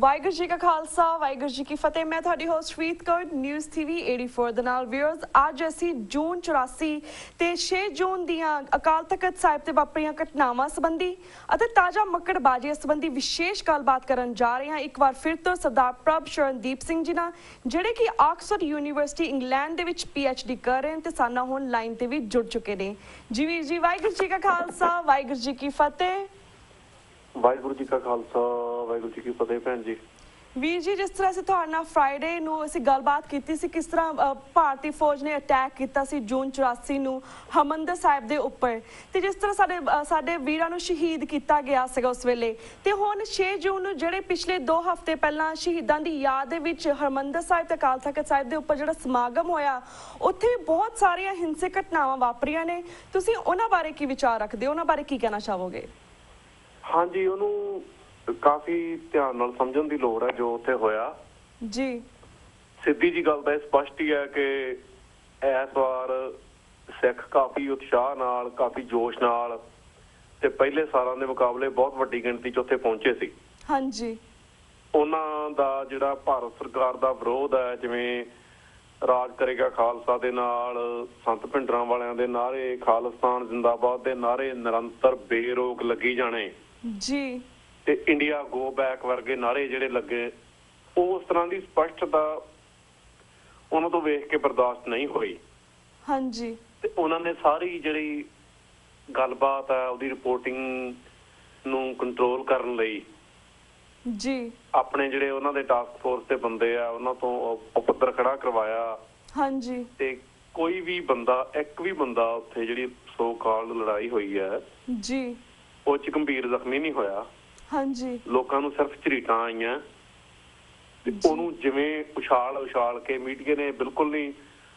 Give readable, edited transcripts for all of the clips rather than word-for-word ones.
ਵਾਹਿਗੁਰੂ ਜੀ ਕਾ ਖਾਲਸਾ ਵਾਹਿਗੁਰੂ ਜੀ ਕੀ ਫਤਿਹ। ਮੈਂ ਤੁਹਾਡੀ ਹੋਸਟ ਪ੍ਰੀਤ ਕੌਰ ਨਿਊਜ਼ ਟੀਵੀ 84 ਦੇ ਨਾਲ ਵੀਅਰਸ। ਅੱਜ ਅਸੀਂ ਜੂਨ 84 ਤੇ 6 ਜੂਨ ਦੀਆਂ ਅਕਾਲ ਤਖਤ ਸਾਹਿਬ ਤੇ ਵਾਪਰੀਆਂ ਘਟਨਾਵਾਂ ਸੰਬੰਧੀ ਅਤੇ ਤਾਜ਼ਾ ਮੱਕੜਬਾਜ਼ੀ ਸੰਬੰਧੀ ਵਿਸ਼ੇਸ਼ ਗੱਲਬਾਤ ਕਰਨ ਜਾ ਰਹੇ ਹਾਂ। ਇੱਕ ਵਾਰ ਫਿਰ ਤੋਂ ਸਰਦਾਰ ਪ੍ਰਭ ਸ਼ਰਨਦੀਪ ਸਿੰਘ ਜੀ ਨਾਲ, ਜਿਹੜੇ ਕਿ ਆਕਸਫੋਰਡ ਯੂਨੀਵਰਸਿਟੀ ਇੰਗਲੈਂਡ ਦੇ ਵਿੱਚ PhD ਕਰ ਰਹੇ ਹਨ ਤੇ ਸਾਨਾ ਹੁਣ ਲਾਈਨ ਤੇ ਵੀ ਜੁੜ ਚੁੱਕੇ ਨੇ। ਜੀ ਵੀਰ ਜੀ, ਵਾਹਿਗੁਰੂ ਜੀ ਕਾ ਖਾਲਸਾ ਵਾਹਿਗੁਰੂ ਜੀ ਕੀ ਫਤਿਹ। ਵਾਹਿਗੁਰੂ ਜੀ ਕਾ ਖਾਲਸਾ ਵਾਹਿਗੁਰੂ ਜੀ ਕੀ ਫਤਿਹ। ਭੈਣ ਜੀ ਵੀਰ ਜੀ, ਜਿਸ ਤਰ੍ਹਾਂ ਅਸੀਂ ਤੁਹਾਡੇ ਨਾਲ ਫਰਾਈਡੇ ਨੂੰ ਅਸੀਂ ਗੱਲਬਾਤ ਕੀਤੀ ਸੀ ਕਿਸ ਤਰ੍ਹਾਂ ਭਾਰਤੀ ਫੌਜ ਨੇ ਅਟੈਕ ਕੀਤਾ ਸੀ ਜੂਨ 84 ਨੂੰ ਹਰਿਮੰਦਰ ਸਾਹਿਬ ਦੇ ਉੱਪਰ, ਤੇ ਜਿਸ ਤਰ੍ਹਾਂ ਸਾਡੇ ਵੀਰਾਂ ਨੂੰ ਸ਼ਹੀਦ ਕੀਤਾ ਗਿਆ ਸੀਗਾ ਉਸ ਵੇਲੇ, ਤੇ ਹੁਣ 6 ਜੂਨ ਨੂੰ ਜਿਹੜੇ ਪਿਛਲੇ 2 ਹਫ਼ਤੇ ਪਹਿਲਾਂ ਸ਼ਹੀਦਾਂ ਦੀ ਯਾਦ ਦੇ ਵਿੱਚ ਹਰਿਮੰਦਰ ਸਾਹਿਬ ਤੇ ਅਕਾਲ ਤਖਤ ਸਾਹਿਬ ਦੇ ਉੱਪਰ ਜਿਹੜਾ ਸਮਾਗਮ ਹੋਇਆ, ਉੱਥੇ ਬਹੁਤ ਸਾਰੀਆਂ ਹਿੰਸਕ ਘਟਨਾਵਾਂ ਵਾਪਰੀਆਂ ਨੇ। ਤੁਸੀਂ ਉਹਨਾਂ ਬਾਰੇ ਕੀ ਵਿਚਾਰ ਰੱਖਦੇ ਹੋ, ਉਹਨਾਂ ਬਾਰੇ ਕੀ ਕਹਿਣਾ ਚਾਹੋਗੇ? ਹਾਂਜੀ, ਉਹਨੂੰ ਕਾਫੀ ਧਿਆਨ ਨਾਲ ਸਮਝਣ ਦੀ ਲੋੜ ਹੈ ਜੋ ਉੱਥੇ ਹੋਇਆ ਜੀ। ਸਿੱਧੀ ਜੀ ਗੱਲ ਤਾਂ ਇਹ ਸਪਸ਼ਟ ਹੀ ਹੈ ਕਿ ਇਸ ਵਾਰ ਸਿੱਖ ਕਾਫੀ ਉਤਸ਼ਾਹ ਨਾਲ, ਕਾਫੀ ਜੋਸ਼ ਨਾਲ ਤੇ ਪਹਿਲੇ ਸਾਲਾਂ ਦੇ ਮੁਕਾਬਲੇ ਬਹੁਤ ਵੱਡੀ ਗਿਣਤੀ 'ਚ ਉੱਥੇ ਪਹੁੰਚੇ ਸੀ। ਹਾਂਜੀ, ਉਹਨਾਂ ਦਾ ਜਿਹੜਾ ਭਾਰਤ ਸਰਕਾਰ ਦਾ ਵਿਰੋਧ ਹੈ, ਜਿਵੇਂ ਰਾਜ ਕਰੇਗਾ ਖਾਲਸਾ ਦੇ ਨਾਲ ਸੰਤ ਭਿੰਡਰਾਂ ਵਾਲਿਆਂ ਦੇ ਨਾਅਰੇ, ਖਾਲਿਸਤਾਨ ਜ਼ਿੰਦਾਬਾਦ ਦੇ ਨਾਅਰੇ ਨਿਰੰਤਰ ਬੇਰੋਕ ਲੱਗੀ ਜਾਣੇ ਜੀ, ਤੇ ਇੰਡੀਆ ਗੋ ਬੈਕ ਵਰਗੇ ਨਾਅਰੇ ਜਿਹੜੇ ਲੱਗੇ, ਉਸ ਤਰ੍ਹਾਂ ਦੀ ਸਪਸ਼ਟਤਾ ਉਹਨਾਂ ਤੋਂ ਵੇਖ ਕੇ ਬਰਦਾਸ਼ਤ ਨਹੀਂ ਹੋਈ। ਹਾਂਜੀ, ਤੇ ਉਹਨਾਂ ਨੇ ਸਾਰੀ ਜਿਹੜੀ ਗੱਲਬਾਤ ਹੈ ਉਹਦੀ ਰਿਪੋਰਟਿੰਗ ਨੂੰ ਕੰਟਰੋਲ ਕਰਨ ਲਈ ਜੀ ਆਪਣੇ ਜਿਹੜੇ ਉਹਨਾਂ ਦੇ ਟਾਸਕ ਫੋਰਸ ਦੇ ਬੰਦੇ ਆ ਉਹਨਾਂ ਤੋਂ ਉਪਦਰ ਖੜਾ ਕਰਵਾਇਆ। ਹਾਂਜੀ, ਤੇ ਕੋਈ ਵੀ ਬੰਦਾ, ਇੱਕ ਵੀ ਬੰਦਾ ਉੱਥੇ ਜਿਹੜੀ ਸੋ ਕਾਲਡ ਲੜਾਈ ਹੋਈ ਹੈ ਜੀ ਉਹ 'ਚ ਗੰਭੀਰ ਜ਼ਖਮੀ ਨਹੀਂ ਹੋਇਆ। ਹਾਂਜੀ, ਲੋਕਾਂ ਨੂੰ ਸਿਰਫ ਝਰੀਟਾਂ ਆਈਆਂ ਤੇ ਉਹਨੂੰ ਜਿਵੇਂ ਉਛਾਲ ਕੇ ਮੀਡੀਆ ਨੇ ਬਿਲਕੁਲ ਨਹੀਂ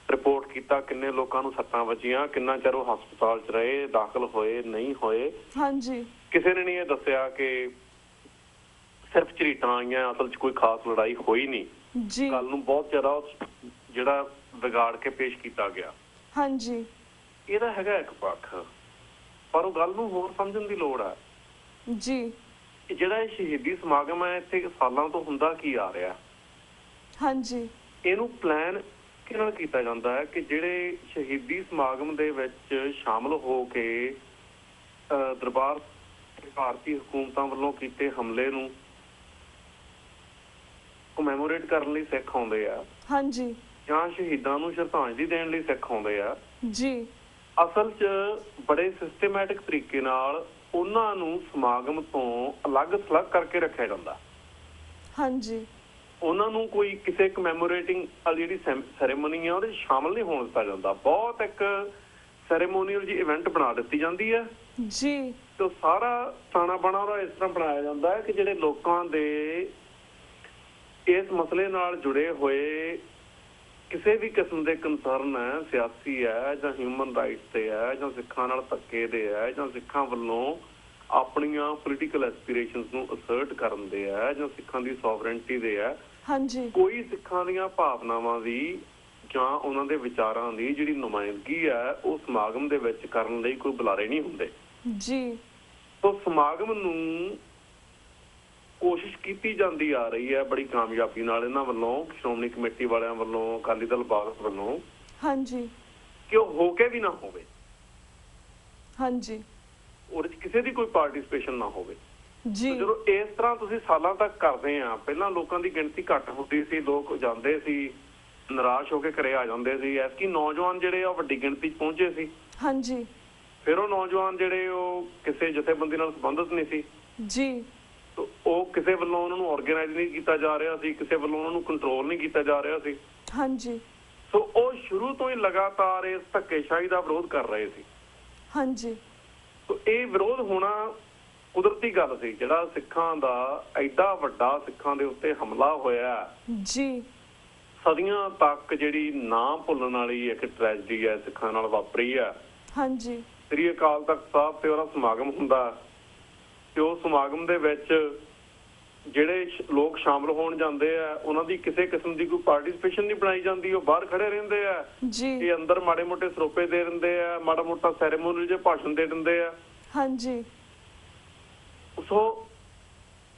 ਰਿਪੋਰਟ ਕੀਤਾ ਕਿੰਨੇ ਲੋਕਾਂ ਨੂੰ ਸੱਟਾਂ ਵੱਜੀਆਂ, ਕਿੰਨਾ ਚਿਰ ਉਹ ਹਸਪਤਾਲ 'ਚ ਰਹੇ, ਦਾਖਲ ਹੋਏ ਨਹੀਂ ਹੋਏ। ਹਾਂਜੀ, ਕਿਸੇ ਨੇ ਨਹੀਂ ਇਹ ਦੱਸਿਆ ਕਿ ਸਿਰਫ ਝਰੀਟਾਂ ਆਈਆਂ, ਅਸਲ 'ਚ ਕੋਈ ਖਾਸ ਲੜਾਈ ਹੋਈ ਨਹੀਂ ਜੀ। ਗੱਲ ਨੂੰ ਬਹੁਤ ਜ਼ਿਆਦਾ ਜਿਹੜਾ ਵਿਗਾੜ ਕੇ ਪੇਸ਼ ਕੀਤਾ ਗਿਆ। ਹਾਂਜੀ, ਇਹਦਾ ਹੈਗਾ ਇੱਕ ਪੱਖ, ਪਰ ਉਹ ਗੱਲ ਨੂੰ ਹੋਰ ਸਮਝਣ ਦੀ ਲੋੜ ਹੈ ਜੀ। ਜਿਹੜਾ ਇਹ ਸ਼ਹੀਦੀ ਸਮਾਗਮ ਹੈ ਇੱਥੇ ਸਾਲਾਂ ਤੋਂ ਹੁੰਦਾ ਕੀ ਆ ਰਿਹਾ? ਹਾਂਜੀ, ਇਹਨੂੰ ਪਲਾਨ ਕਿਹਦੇ ਨਾਲ ਕੀਤਾ ਜਾਂਦਾ ਹੈ ਕਿ ਜਿਹੜੇ ਸ਼ਹੀਦੀ ਸਮਾਗਮ ਦੇ ਵਿੱਚ ਸ਼ਾਮਲ ਹੋ ਕੇ ਦਰਬਾਰ ਭਾਰਤੀ ਹਕੂਮਤਾਂ ਵੱਲੋਂ ਕੀਤੇ ਹਮਲੇ ਨੂੰ ਕਮੈਮੋਰੇਟ ਕਰਨ ਲਈ ਸਿੱਖ ਆਉਂਦੇ ਆ। ਹਾਂਜੀ, ਜਾਂ ਸ਼ਹੀਦਾਂ ਨੂੰ ਸ਼ਰਧਾਂਜਲੀ ਦੇਣ ਲਈ ਸਿੱਖ ਆਉਂਦੇ ਆ ਜੀ। ਅਸਲ 'ਚ ਬੜੇ ਸਿਸਟਮੈਟਿਕ ਤਰੀਕੇ ਨਾਲ ਉਹਨਾਂ ਨੂੰ ਸਮਾਗਮ ਤੋਂ ਅਲੱਗ-ਥਲੱਗ ਕਰਕੇ ਰੱਖਿਆ ਜਾਂਦਾ। ਹਾਂਜੀ, ਉਹਨਾਂ ਨੂੰ ਕੋਈ ਕਿਸੇ ਕਮੈਮੋਰੇਟਿੰਗ ਵਾਲੀ ਜਿਹੜੀ ਸੈਰੇਮਨੀ ਆ ਉਹਦੇ 'ਚ ਸ਼ਾਮਲ ਨਹੀਂ ਹੋਣ ਦਿੱਤਾ ਜਾਂਦਾ। ਬਹੁਤ ਇੱਕ ਸੈਰੇਮੋਨੀਅਲ ਜੀ ਇਵੈਂਟ ਬਣਾ ਦਿੱਤੀ ਜਾਂਦੀ ਹੈ ਜੀ, ਤੇ ਸਾਰਾ ਤਾਣਾ ਬਾਣਾ ਉਹਦਾ ਇਸ ਤਰ੍ਹਾਂ ਬਣਾਇਆ ਜਾਂਦਾ ਹੈ ਕਿ ਜਿਹੜੇ ਲੋਕਾਂ ਦੇ ਇਸ ਮਸਲੇ ਨਾਲ ਜੁੜੇ ਹੋਏ ਕਿਸੇ ਵੀ ਕਿਸਮ ਦੇ ਕੰਸਰਨ ਹੈ, ਸਿਆਸੀ ਹੈ ਜਾਂ ਹਿਊਮਨ ਰਾਈਟਸ ਤੇ ਹੈ ਜਾਂ ਸਿੱਖਾਂ ਨਾਲ ਧੱਕੇ ਦੇ ਹੈ ਜਾਂ ਸਿੱਖਾਂ ਵੱਲੋਂ ਆਪਣੀਆਂ ਪੋਲੀਟੀਕਲ ਐਸਪੀਰੇਸ਼ਨਸ ਨੂੰ ਅਸਰਟ ਕਰਨ ਦੇ ਹੈ ਜਾਂ ਸਿੱਖਾਂ ਦੀ ਸੋਵਰੇਨਟੀ ਦੇ ਹੈ, ਹਾਂਜੀ, ਕੋਈ ਸਿੱਖਾਂ ਦੀਆਂ ਭਾਵਨਾਵਾਂ ਦੀ ਜਾਂ ਉਹਨਾਂ ਦੇ ਵਿਚਾਰਾਂ ਦੀ ਜਿਹੜੀ ਨੁਮਾਇੰਦਗੀ ਹੈ ਉਹ ਸਮਾਗਮ ਦੇ ਵਿੱਚ ਕਰਨ ਲਈ ਕੋਈ ਬੁਲਾਰੇ ਨਹੀਂ ਹੁੰਦੇ ਜੀ। ਤਾਂ ਸਮਾਗਮ ਨੂੰ ਕੋਸ਼ਿਸ਼ ਕੀਤੀ ਜਾਂਦੀ ਆ ਰਹੀ ਹੈ ਬੜੀ ਕਾਮਯਾਬੀ ਨਾਲ ਇਹਨਾਂ ਵੱਲੋਂ, ਸ਼੍ਰੋਮਣੀ ਕਮੇਟੀ ਵਾਲਿਆਂ ਵੱਲੋਂ, ਅਕਾਲੀ ਦਲ ਭਾਰਤ ਵੱਲੋਂ, ਹਾਂਜੀ, ਕਿ ਉਹ ਹੋ ਕੇ ਵੀ ਨਾ ਹੋਵੇ। ਹਾਂਜੀ, ਉਹਦੇ 'ਚ ਕਿਸੇ ਦੀ ਕੋਈ ਪਾਰਟੀਸਪੇਸ਼ਨ ਨਾ ਹੋਵੇ ਜੀ। ਜਦੋਂ ਇਸ ਤਰ੍ਹਾਂ ਤੁਸੀਂ ਸਾਲਾਂ ਤੱਕ ਕਰਦੇ ਆ, ਪਹਿਲਾਂ ਲੋਕਾਂ ਦੀ ਗਿਣਤੀ ਘੱਟ ਹੁੰਦੀ ਸੀ, ਲੋਕ ਜਾਂਦੇ ਸੀ, ਨਿਰਾਸ਼ ਹੋ ਕੇ ਘਰੇ ਆ ਜਾਂਦੇ ਸੀ। ਐਤਕੀ ਨੌਜਵਾਨ ਜਿਹੜੇ ਆ ਉਹ ਵੱਡੀ ਗਿਣਤੀ 'ਚ ਪਹੁੰਚੇ ਸੀ। ਹਾਂਜੀ, ਫਿਰ ਉਹ ਨੌਜਵਾਨ ਜਿਹੜੇ ਉਹ ਕਿਸੇ ਜਥੇਬੰਦੀ ਨਾਲ ਸੰਬੰਧਿਤ ਨਹੀਂ ਸੀ ਜੀ, ਉਹ ਕਿਸੇ ਵੱਲੋਂ ਉਹਨਾਂ ਨੂੰ ਆਰਗੇਨਾਈਜ਼ ਨਹੀਂ ਕੀਤਾ ਜਾ ਰਿਹਾ ਸੀ, ਕਿਸੇ ਵੱਲੋਂ ਉਹਨਾਂ ਨੂੰ ਕੰਟਰੋਲ ਨਹੀਂ ਕੀਤਾ ਜਾ ਰਿਹਾ ਸੀ। ਹਾਂਜੀ, ਸੋ ਉਹ ਸ਼ੁਰੂ ਤੋਂ ਹੀ ਲਗਾਤਾਰ ਇਸ ਧੱਕੇਸ਼ਾਹੀ ਦਾ ਵਿਰੋਧ ਕਰ ਰਹੇ ਸੀ। ਹਾਂਜੀ, ਸੋ ਇਹ ਵਿਰੋਧ ਹੋਣਾ ਕੁਦਰਤੀ ਗੱਲ ਸੀ। ਜਿਹੜਾ ਸਿੱਖਾਂ ਦਾ ਐਡਾ ਵੱਡਾ ਸਿੱਖਾਂ ਦੇ ਉੱਤੇ ਹਮਲਾ ਹੋਇਆ ਜੀ, ਸਦੀਆਂ ਤੱਕ ਜਿਹੜੀ ਨਾ ਭੁੱਲਣ ਵਾਲੀ ਇੱਕ ਟ੍ਰੈਜਡੀ ਹੈ ਸਿੱਖਾਂ ਨਾਲ ਵਾਪਰੀ ਹੈ। ਹਾਂਜੀ, ਸ੍ਰੀ ਅਕਾਲ ਤਖਤ ਸਾਹਿਬ ਤੇ ਉਹਦਾ ਸਮਾਗਮ ਹੁੰਦਾ ਤੇ ਉਹ ਸਮਾਗਮ ਦੇ ਵਿੱਚ ਜਿਹੜੇ ਲੋਕ ਸ਼ਾਮਲ ਹੋਣ ਜਾਂਦੇ ਆ ਉਹਨਾਂ ਦੀ ਕਿਸੇ ਕਿਸਮ ਦੀ ਕੋਈ ਪਾਰਟੀਸਪੇਸ਼ਨ ਨਹੀਂ ਬਣਾਈ ਜਾਂਦੀ। ਉਹ ਬਾਹਰ ਖੜੇ ਰਹਿੰਦੇ ਆ ਜੀ, ਇਹ ਅੰਦਰ ਮਾੜੇ ਮੋਟੇ ਸਰੋਪੇ ਦੇ ਦਿੰਦੇ ਆ, ਮਾੜਾ ਮੋਟਾ ਸੈਰੇਮੋਨੀ ਜਿਹੇ ਭਾਸ਼ਣ ਦੇ ਦਿੰਦੇ ਆ। ਹਾਂਜੀ, ਸੋ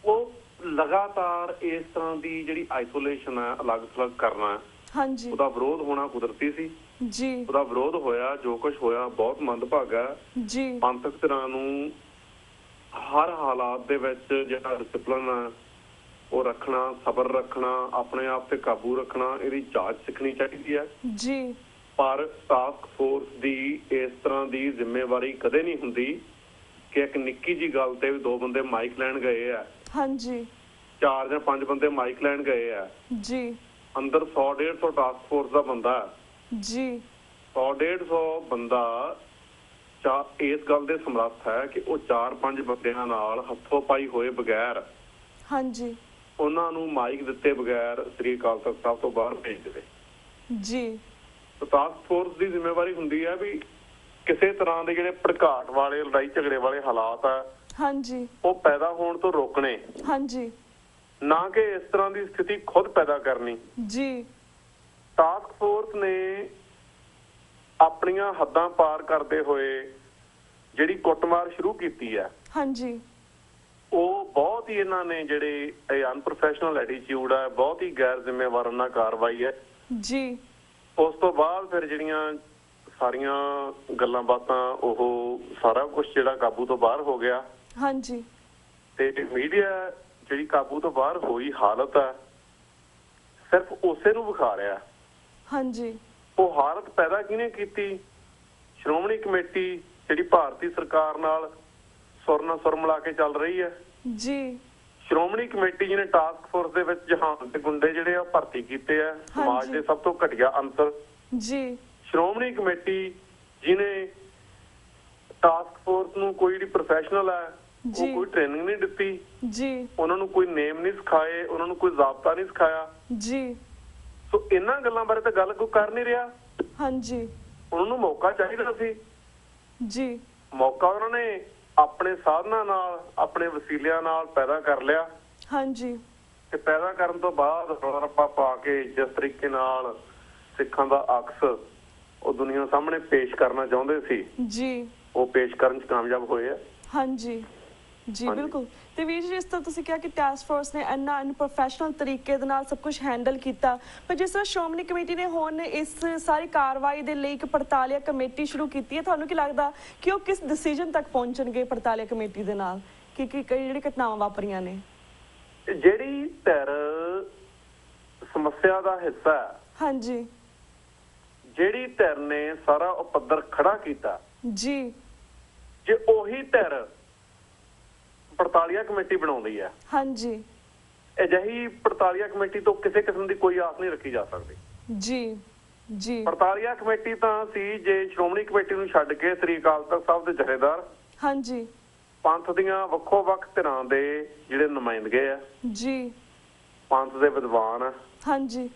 ਉਹ ਲਗਾਤਾਰ ਇਸ ਤਰ੍ਹਾਂ ਦੀ ਜਿਹੜੀ ਆਈਸੋਲੇਸ਼ਨ ਹੈ, ਅਲੱਗ-ਥਲੱਗ ਕਰਨਾ, ਹਾਂਜੀ ਉਹਦਾ ਵਿਰੋਧ ਹੋਣਾ ਕੁਦਰਤੀ ਸੀ। ਜੀ ਉਹਦਾ ਵਿਰੋਧ ਹੋਇਆ, ਜੋ ਕੁਝ ਹੋਇਆ ਬਹੁਤ ਮੰਦਭਾਗਾ। ਜੀ ਪੰਥਕ ਧਿਰਾਂ ਨੂੰ ਹਰ ਹਾਲਾਤ ਦੇ ਵਿੱਚ ਜਿਹੜਾ ਡਿਸਪਲਿਨ ਹੈ ਉਹ ਰੱਖਣਾ, ਸਬਰ ਰੱਖਣਾ, ਆਪਣੇ ਆਪ ਤੇ ਕਾਬੂ ਰੱਖਣਾ, ਇਹਦੀ ਜਾਂਚ ਸਿੱਖਣੀ ਚਾਹੀਦੀ ਹੈ। ਜੀ ਪਰ ਟਾਸਕ ਫੋਰਸ ਦੀ ਇਸ ਤਰ੍ਹਾਂ ਦੀ ਜ਼ਿੰਮੇਵਾਰੀ ਕਦੇ ਨਹੀਂ ਹੁੰਦੀ ਕਿ ਇੱਕ ਨਿੱਕੀ ਜੀ ਗੱਲ ਤੇ 2 ਬੰਦੇ ਮਾਈਕ ਲੈਣ ਗਏ ਆ, ਹਾਂਜੀ 4 ਜਾਂ 5 ਬੰਦੇ ਮਾਈਕ ਲੈਣ ਗਏ ਆ, ਜੀ ਅੰਦਰ 100-150 ਟਾਸਕ ਫੋਰਸ ਦਾ ਬੰਦਾ ਜੀ 100-150 ਬੰਦਾ ਇਸ ਗੱਲ ਦੇ ਸਮਰੱਥ ਹੈ ਕਿ ਉਹ 4-5 ਬੰਦਿਆਂ ਨਾਲ ਹੱਥੋਂ ਪਾਈ ਹੋਏ ਬਗੈਰ, ਹਾਂਜੀ ਉਹਨਾਂ ਨੂੰ ਮਾਈਕ ਦਿੱਤੇ ਬਗੈਰ ਸ੍ਰੀ ਅਕਾਲ ਤਖਤ ਸਾਹਿਬ ਤੋਂ ਬਾਹਰ ਭੇਜ ਦੇਵੇ। ਜੀ ਟਾਸਕ ਫੋਰਸ ਦੀ ਜ਼ਿੰਮੇਵਾਰੀ ਹੁੰਦੀ ਹੈ ਵੀ ਕਿਸੇ ਤਰ੍ਹਾਂ ਦੇ ਜਿਹੜੇ ਭੜਕਾਟ ਵਾਲੇ, ਲੜਾਈ ਝਗੜੇ ਵਾਲੇ ਹਾਲਾਤ ਆ, ਹਾਂਜੀ ਉਹ ਪੈਦਾ ਹੋਣ ਤੋਂ ਰੋਕਣੇ, ਹਾਂਜੀ ਨਾ ਕਿ ਇਸ ਤਰ੍ਹਾਂ ਦੀ ਸਥਿਤੀ ਖੁਦ ਪੈਦਾ ਕਰਨੀ। ਜੀ ਟਾਸਕ ਫੋਰਸ ਨੇ ਆਪਣੀਆਂ ਹੱਦਾਂ ਪਾਰ ਕਰਦੇ ਹੋਏ ਜਿਹੜੀ ਕੁੱਟਮਾਰ ਸ਼ੁਰੂ ਕੀਤੀ ਹੈ, ਹਾਂਜੀ ਉਹ ਬਹੁਤ ਹੀ ਇਹਨਾਂ ਨੇ ਜਿਹੜੇ ਅਨਪ੍ਰੋਫੈਸ਼ਨਲ ਐਟੀਟਿਊਡ ਹੈ, ਬਹੁਤ ਹੀ ਗੈਰ ਜ਼ਿੰਮੇਵਾਰਾਨਾ ਕਾਰਵਾਈ ਹੈ। ਜੀ ਉਸ ਤੋਂ ਬਾਅਦ ਫਿਰ ਜਿਹੜੀਆਂ ਸਾਰੀਆਂ ਗੱਲਾਂ ਬਾਤਾਂ, ਉਹ ਸਾਰਾ ਕੁਝ ਜਿਹੜਾ ਕਾਬੂ ਤੋਂ ਬਾਹਰ ਹੋ ਗਿਆ। ਹਾਂਜੀ ਤੇ ਮੀਡੀਆ ਜਿਹੜੀ ਕਾਬੂ ਤੋਂ ਬਾਹਰ ਹੋਈ ਹਾਲਤ ਹੈ ਸਿਰਫ ਉਸੇ ਨੂੰ ਵਿਖਾ ਰਿਹਾ। ਹਾਂਜੀ ਉਹ ਹਾਲਤ ਪੈਦਾ ਕਿਹਨੇ ਕੀਤੀ? ਸ਼੍ਰੋਮਣੀ ਕਮੇਟੀ ਜਿਹੜੀ ਭਾਰਤੀ ਸਰਕਾਰ ਨਾਲ ਸੁਰ ਨਾਲ ਸੁਰ ਮਿਲਾ ਕੇ ਚੱਲ ਰਹੀ ਹੈ। ਜੀ ਸ਼੍ਰੋਮਣੀ ਕਮੇਟੀ ਜਿਹਨੇ ਟਾਸਕ ਫੋਰਸ ਦੇ ਵਿੱਚ ਜਹਾਨ ਦੇ ਗੁੰਡੇ ਜਿਹੜੇ ਆ ਭਰਤੀ ਕੀਤੇ ਆ, ਸਮਾਜ ਦੇ ਸਭ ਤੋਂ ਘਟੀਆ ਅੰਸਰ। ਜੀ ਸ਼੍ਰੋਮਣੀ ਕਮੇਟੀ ਜਿਹਨੇ ਟਾਸਕ ਫੋਰਸ ਨੂੰ ਕੋਈ ਜਿਹੜੀ ਪ੍ਰੋਫੈਸ਼ਨਲ ਹੈ ਉਹ ਕੋਈ ਟ੍ਰੇਨਿੰਗ ਨਹੀਂ ਦਿੱਤੀ, ਜੀ ਉਹਨਾਂ ਨੂੰ ਕੋਈ ਨੇਮ ਨਹੀਂ ਸਿਖਾਏ, ਉਹਨਾਂ ਨੂੰ ਕੋਈ ਜ਼ਾਬਤਾ ਨਹੀਂ ਸਿਖਾਇਆ। ਜੀ ਸੋ ਇਹਨਾਂ ਗੱਲਾਂ ਬਾਰੇ ਤਾਂ ਗੱਲ ਕੋਈ ਕਰ ਨਹੀਂ ਰਿਹਾ। ਹਾਂਜੀ ਉਹਨਾਂ ਨੂੰ ਮੌਕਾ ਚਾਹੀਦਾ ਸੀ। ਜੀ ਮੌਕਾ ਉਹਨਾਂ ਨੇ ਆਪਣੇ ਸਾਧਨਾਂ ਨਾਲ, ਆਪਣੇ ਵਸੀਲਿਆਂ ਨਾਲ ਪੈਦਾ ਕਰ ਲਿਆ। ਹਾਂਜੀ ਤੇ ਪੈਦਾ ਕਰਨ ਤੋਂ ਬਾਅਦ ਰੱਪਾ ਪਾ ਕੇ ਜਿਸ ਤਰੀਕੇ ਨਾਲ ਸਿੱਖਾਂ ਦਾ ਅਕਸ ਉਹ ਦੁਨੀਆ ਸਾਹਮਣੇ ਪੇਸ਼ ਕਰਨਾ ਚਾਹੁੰਦੇ ਸੀ, ਜੀ ਉਹ ਪੇਸ਼ ਕਰਨ 'ਚ ਕਾਮਯਾਬ ਹੋਏ ਆ। ਹਾਂਜੀ ਜੀ ਬਿਲਕੁਲ। ਤੇ ਵੀਰ ਜੀ, ਜਿਸ ਤਰ੍ਹਾਂ ਤੁਸੀਂ ਕਿਹਾ ਕਿ ਟਾਸਕ ਫੋਰਸ ਨੇ ਇੰਨਾ ਅਨਪ੍ਰੋਫੈਸ਼ਨਲ ਤਰੀਕੇ ਦੇ ਨਾਲ ਸਭ ਕੁਝ ਹੈਂਡਲ ਕੀਤਾ, ਪਰ ਜਿਸ ਤਰ੍ਹਾਂ ਸ਼੍ਰੋਮਣੀ ਕਮੇਟੀ ਨੇ ਹੁਣ ਇਸ ਸਾਰੀ ਕਾਰਵਾਈ ਦੇ ਲਈ ਇੱਕ ਪੜਤਾਲੀਆ ਕਮੇਟੀ ਸ਼ੁਰੂ ਕੀਤੀ ਹੈ, ਤੁਹਾਨੂੰ ਕੀ ਲੱਗਦਾ ਕਿ ਉਹ ਕਿਸ ਡਿਸੀਜਨ ਤੱਕ ਪਹੁੰਚਣਗੇ ਪੜਤਾਲੀਆ ਕਮੇਟੀ ਦੇ ਨਾਲ ਕਿ ਜਿਹੜੀ ਘਟਨਾਵਾਂ ਵਾਪਰੀਆਂ ਨੇ? ਜਿਹੜੀ ਧਿਰ ਸਮੱਸਿਆ ਦਾ ਹਿੱਸਾ ਹੈ, ਹਾਂਜੀ ਜਿਹੜੀ ਧਿਰ ਨੇ ਸਾਰਾ ਉਪੱਦਰ ਖੜਾ ਕੀਤਾ, ਜੀ ਜੇ ਉਹੀ ਧਿਰ ਪੜਤਾਲੀਆ ਕਮੇਟੀ ਬਣਾਉਂਦੀ ਹੈ, ਹਾਂਜੀ ਅਜਿਹੀ ਪੜਤਾਲੀਆ ਕਮੇਟੀ ਤੋਂ ਕਿਸੇ ਕਿਸਮ ਦੀ ਕੋਈ ਆਸ ਨਹੀਂ ਰੱਖੀ ਜਾ ਸਕਦੀ। ਜੀ ਜੀ ਪੜਤਾਲੀਆ ਕਮੇਟੀ ਤਾਂ ਸੀ ਜੇ ਸ਼੍ਰੋਮਣੀ ਕਮੇਟੀ ਨੂੰ ਛੱਡ ਕੇ ਸ੍ਰੀ ਅਕਾਲ ਤਖਤ ਸਾਹਿਬ ਦੇ ਜਥੇਦਾਰ, ਹਾਂਜੀ ਪੰਥ ਦੀਆਂ ਵੱਖੋ ਵੱਖ ਧਿਰਾਂ ਦੇ ਜਿਹੜੇ ਨੁਮਾਇੰਦਗੇ ਆ, ਜੀ ਪੰਥ ਦੇ ਵਿਦਵਾਨ, ਹਾਂਜੀ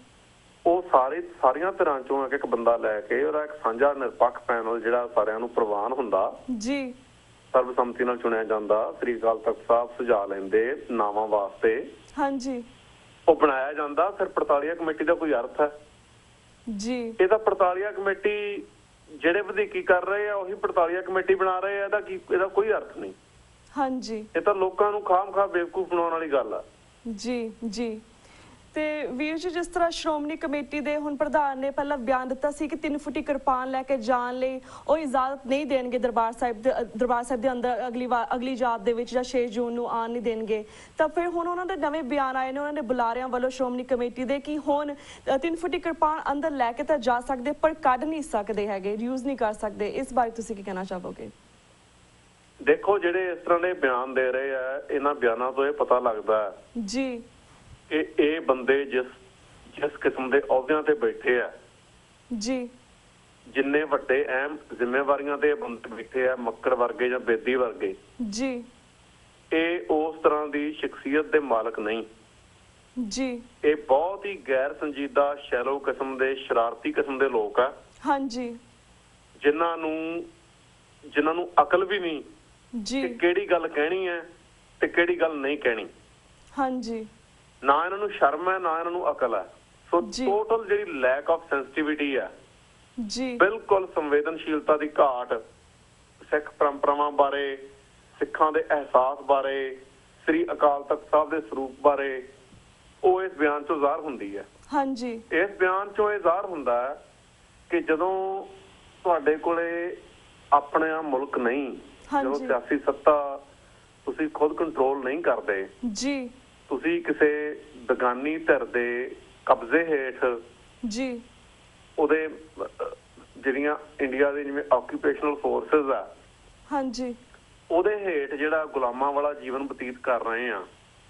ਉਹ ਸਾਰੀਆਂ ਧਿਰਾਂ ਚੋਂ ਇੱਕ ਬੰਦਾ ਲੈ ਕੇ ਉਹਦਾ ਇੱਕ ਸਾਂਝਾ ਨਿਰਪੱਖ ਪੈਨਲ ਜਿਹੜਾ ਸਾਰਿਆਂ ਨੂੰ ਪ੍ਰਵਾਨ ਹੁੰਦਾ, ਜੀ ਸਰਬਸੰਮਤੀ ਨਾਲ ਚੁਣਿਆ ਜਾਂਦਾ, ਸ੍ਰੀ ਅਕਾਲ ਤਖਤ ਸਾਹਿਬ ਸੁਝਾਅ ਲੈਂਦੇ ਨਾਵਾਂ ਵਾਸਤੇ, ਹਾਂਜੀ ਉਹ ਬਣਾਇਆ ਜਾਂਦਾ। ਫਿਰ ਪੜਤਾਲੀਆ ਕਮੇਟੀ ਦਾ ਕੋਈ ਅਰਥ ਹੈ? ਜੀ ਇਹਦਾ ਪੜਤਾਲੀਆ ਕਮੇਟੀ ਜਿਹੜੇ ਵਧੀਕੀ ਕਰ ਰਹੇ ਆ ਉਹੀ ਪੜਤਾਲੀਆ ਕਮੇਟੀ ਬਣਾ ਰਹੇ ਆ, ਇਹਦਾ ਕੋਈ ਅਰਥ ਨਹੀਂ। ਹਾਂਜੀ ਇਹ ਤਾਂ ਲੋਕਾਂ ਨੂੰ ਖਾਮ-ਖਾ ਬੇਵਕੂਫ ਬਣਾਉਣ ਵਾਲੀ ਗੱਲ ਆ। ਜੀ ਜੀ ਤੇ ਵੀਰ ਜੀ, ਜਿਸ ਤਰ੍ਹਾਂ ਸ਼੍ਰੋਮਣੀ ਕਮੇਟੀ ਦੇ ਹੁਣ ਪ੍ਰਧਾਨ ਨੇ ਪਹਿਲਾਂ ਬਿਆਨ ਦਿੱਤਾ ਸੀ ਕਿ 3 ਫੁੱਟੀ ਕਿਰਪਾਨ ਲੈ ਕੇ ਜਾਣ ਲਈ ਉਹ ਇਜਾਜ਼ਤ ਨਹੀਂ ਦੇਣਗੇ ਦਰਬਾਰ ਸਾਹਿਬ ਦੇ ਅੰਦਰ ਅਗਲੀ ਜਾਤ ਦੇ ਵਿੱਚ ਜਾਂ 6 ਜੂਨ ਨੂੰ ਆਉਣ ਨਹੀਂ ਦੇਣਗੇ। ਤਾਂ ਫਿਰ ਹੁਣ ਉਹਨਾਂ ਦੇ ਨਵੇਂ ਬਿਆਨ ਆਏ ਨੇ ਉਹਨਾਂ ਦੇ ਬੁਲਾਰਿਆਂ ਵੱਲੋਂ ਸ਼੍ਰੋਮਣੀ ਕਮੇਟੀ ਦੇ ਕਿ ਹੁਣ 3 ਫੁੱਟੀ ਕਿਰਪਾਨ ਅੰਦਰ ਲੈ ਕੇ ਤਾਂ ਜਾ ਸਕਦੇ ਪਰ ਕੱਢ ਨਹੀਂ ਸਕਦੇ ਹੈਗੇ, ਯੂਜ਼ ਨਹੀਂ ਕਰ ਸਕਦੇ। ਇਸ ਬਾਰੇ ਤੁਸੀਂ ਕੀ ਕਹਿਣਾ ਚਾਹੋਗੇ? ਦੇਖੋ, ਜਿਹੜੇ ਇਸ ਤਰ੍ਹਾਂ ਦੇ ਬਿਆਨ ਦੇ ਰਹੇ ਆ, ਇਹਨਾਂ ਬਿਆਨਾਂ ਤੋਂ ਇਹ ਪਤਾ ਲੱਗਦਾ ਜੀ ਕਿ ਇਹ ਬੰਦੇ ਜਿਸ ਕਿਸਮ ਦੇ ਅਹੁਦਿਆਂ ਤੇ ਬੈਠੇ ਆ, ਜੀ ਜਿੰਨੇ ਵੱਡੇ ਅਹਿਮ ਜ਼ਿੰਮੇਵਾਰੀਆਂ ਤੇ ਬੰਦੇ ਬੈਠੇ ਆ, ਮੱਕੜ ਵਰਗੇ ਜਾਂ ਬੇਦੀ ਵਰਗੇ, ਜੀ ਇਹ ਉਸ ਤਰ੍ਹਾਂ ਦੀ ਸ਼ਖਸੀਅਤ ਦੇ ਮਾਲਕ ਨਹੀਂ। ਜੀ ਇਹ ਬਹੁਤ ਹੀ ਗੈਰ ਸੰਜੀਦਾ, ਸ਼ੈਲੋ ਕਿਸਮ ਦੇ, ਸ਼ਰਾਰਤੀ ਕਿਸਮ ਦੇ ਲੋਕ ਆ। ਹਾਂਜੀ ਜਿਨ੍ਹਾਂ ਨੂੰ ਅਕਲ ਵੀ ਨਹੀਂ ਜੀ ਕਿ ਕਿਹੜੀ ਗੱਲ ਕਹਿਣੀ ਹੈ ਤੇ ਕਿਹੜੀ ਗੱਲ ਨਹੀਂ ਕਹਿਣੀ। ਹਾਂਜੀ ਨਾ ਇਹਨਾਂ ਨੂੰ ਸ਼ਰਮ ਹੈ, ਨਾ ਇਹਨਾਂ ਨੂੰ ਅਕਲ ਹੈ। ਸੋ ਟੋਟਲ ਜਿਹੜੀ ਲੈਕ ਆਫ ਸੈਂਸਿਟੀਵਿਟੀ ਹੈ, ਜੀ ਬਿਲਕੁਲ ਸੰਵੇਦਨਸ਼ੀਲਤਾ ਦੀ ਘਾਟ, ਸਿੱਖ ਪਰੰਪਰਾਵਾਂ ਬਾਰੇ, ਸਿੱਖਾਂ ਦੇ ਅਹਿਸਾਸ ਬਾਰੇ, ਸ੍ਰੀ ਅਕਾਲ ਤਖਤ ਸਾਹਿਬ ਦੇ ਸਰੂਪ ਬਾਰੇ ਉਹ ਇਸ ਬਿਆਨ 'ਚੋਂ ਜ਼ਾਹਰ ਹੁੰਦੀ ਹੈ। ਹਾਂਜੀ। ਇਸ ਬਿਆਨ 'ਚੋਂ ਇਹ ਜ਼ਾਹਰ ਹੁੰਦਾ ਹੈ ਕਿ ਜਦੋਂ ਤੁਹਾਡੇ ਕੋਲੇ ਆਪਣਾ ਮੁਲਕ ਨਹੀਂ, ਜਦੋਂ ਸਿਆਸੀ ਸੱਤਾ ਤੁਸੀਂ ਖੁਦ ਕੰਟਰੋਲ ਨਹੀਂ ਕਰਦੇ ਜੀ, ਤੁਸੀਂ ਕਿਸੇ ਬੇਗਾਨੀ ਧਿਰ ਦੇ ਕਬਜ਼ੇ ਹੇਠ ਜੀ ਉਹਦੇ ਜਿਹੜੀਆਂ ਇੰਡੀਆ ਦੇ ਜਿਵੇਂ ਆਕੂਪੇਸ਼ਨਲ ਫੋਰਸਿਸ ਆ ਹਾਂਜੀ ਉਹਦੇ ਹੇਠ ਜਿਹੜਾ ਗੁਲਾਮਾਂ ਵਾਲਾ ਜੀਵਨ ਬਤੀਤ ਕਰ ਰਹੇ ਆ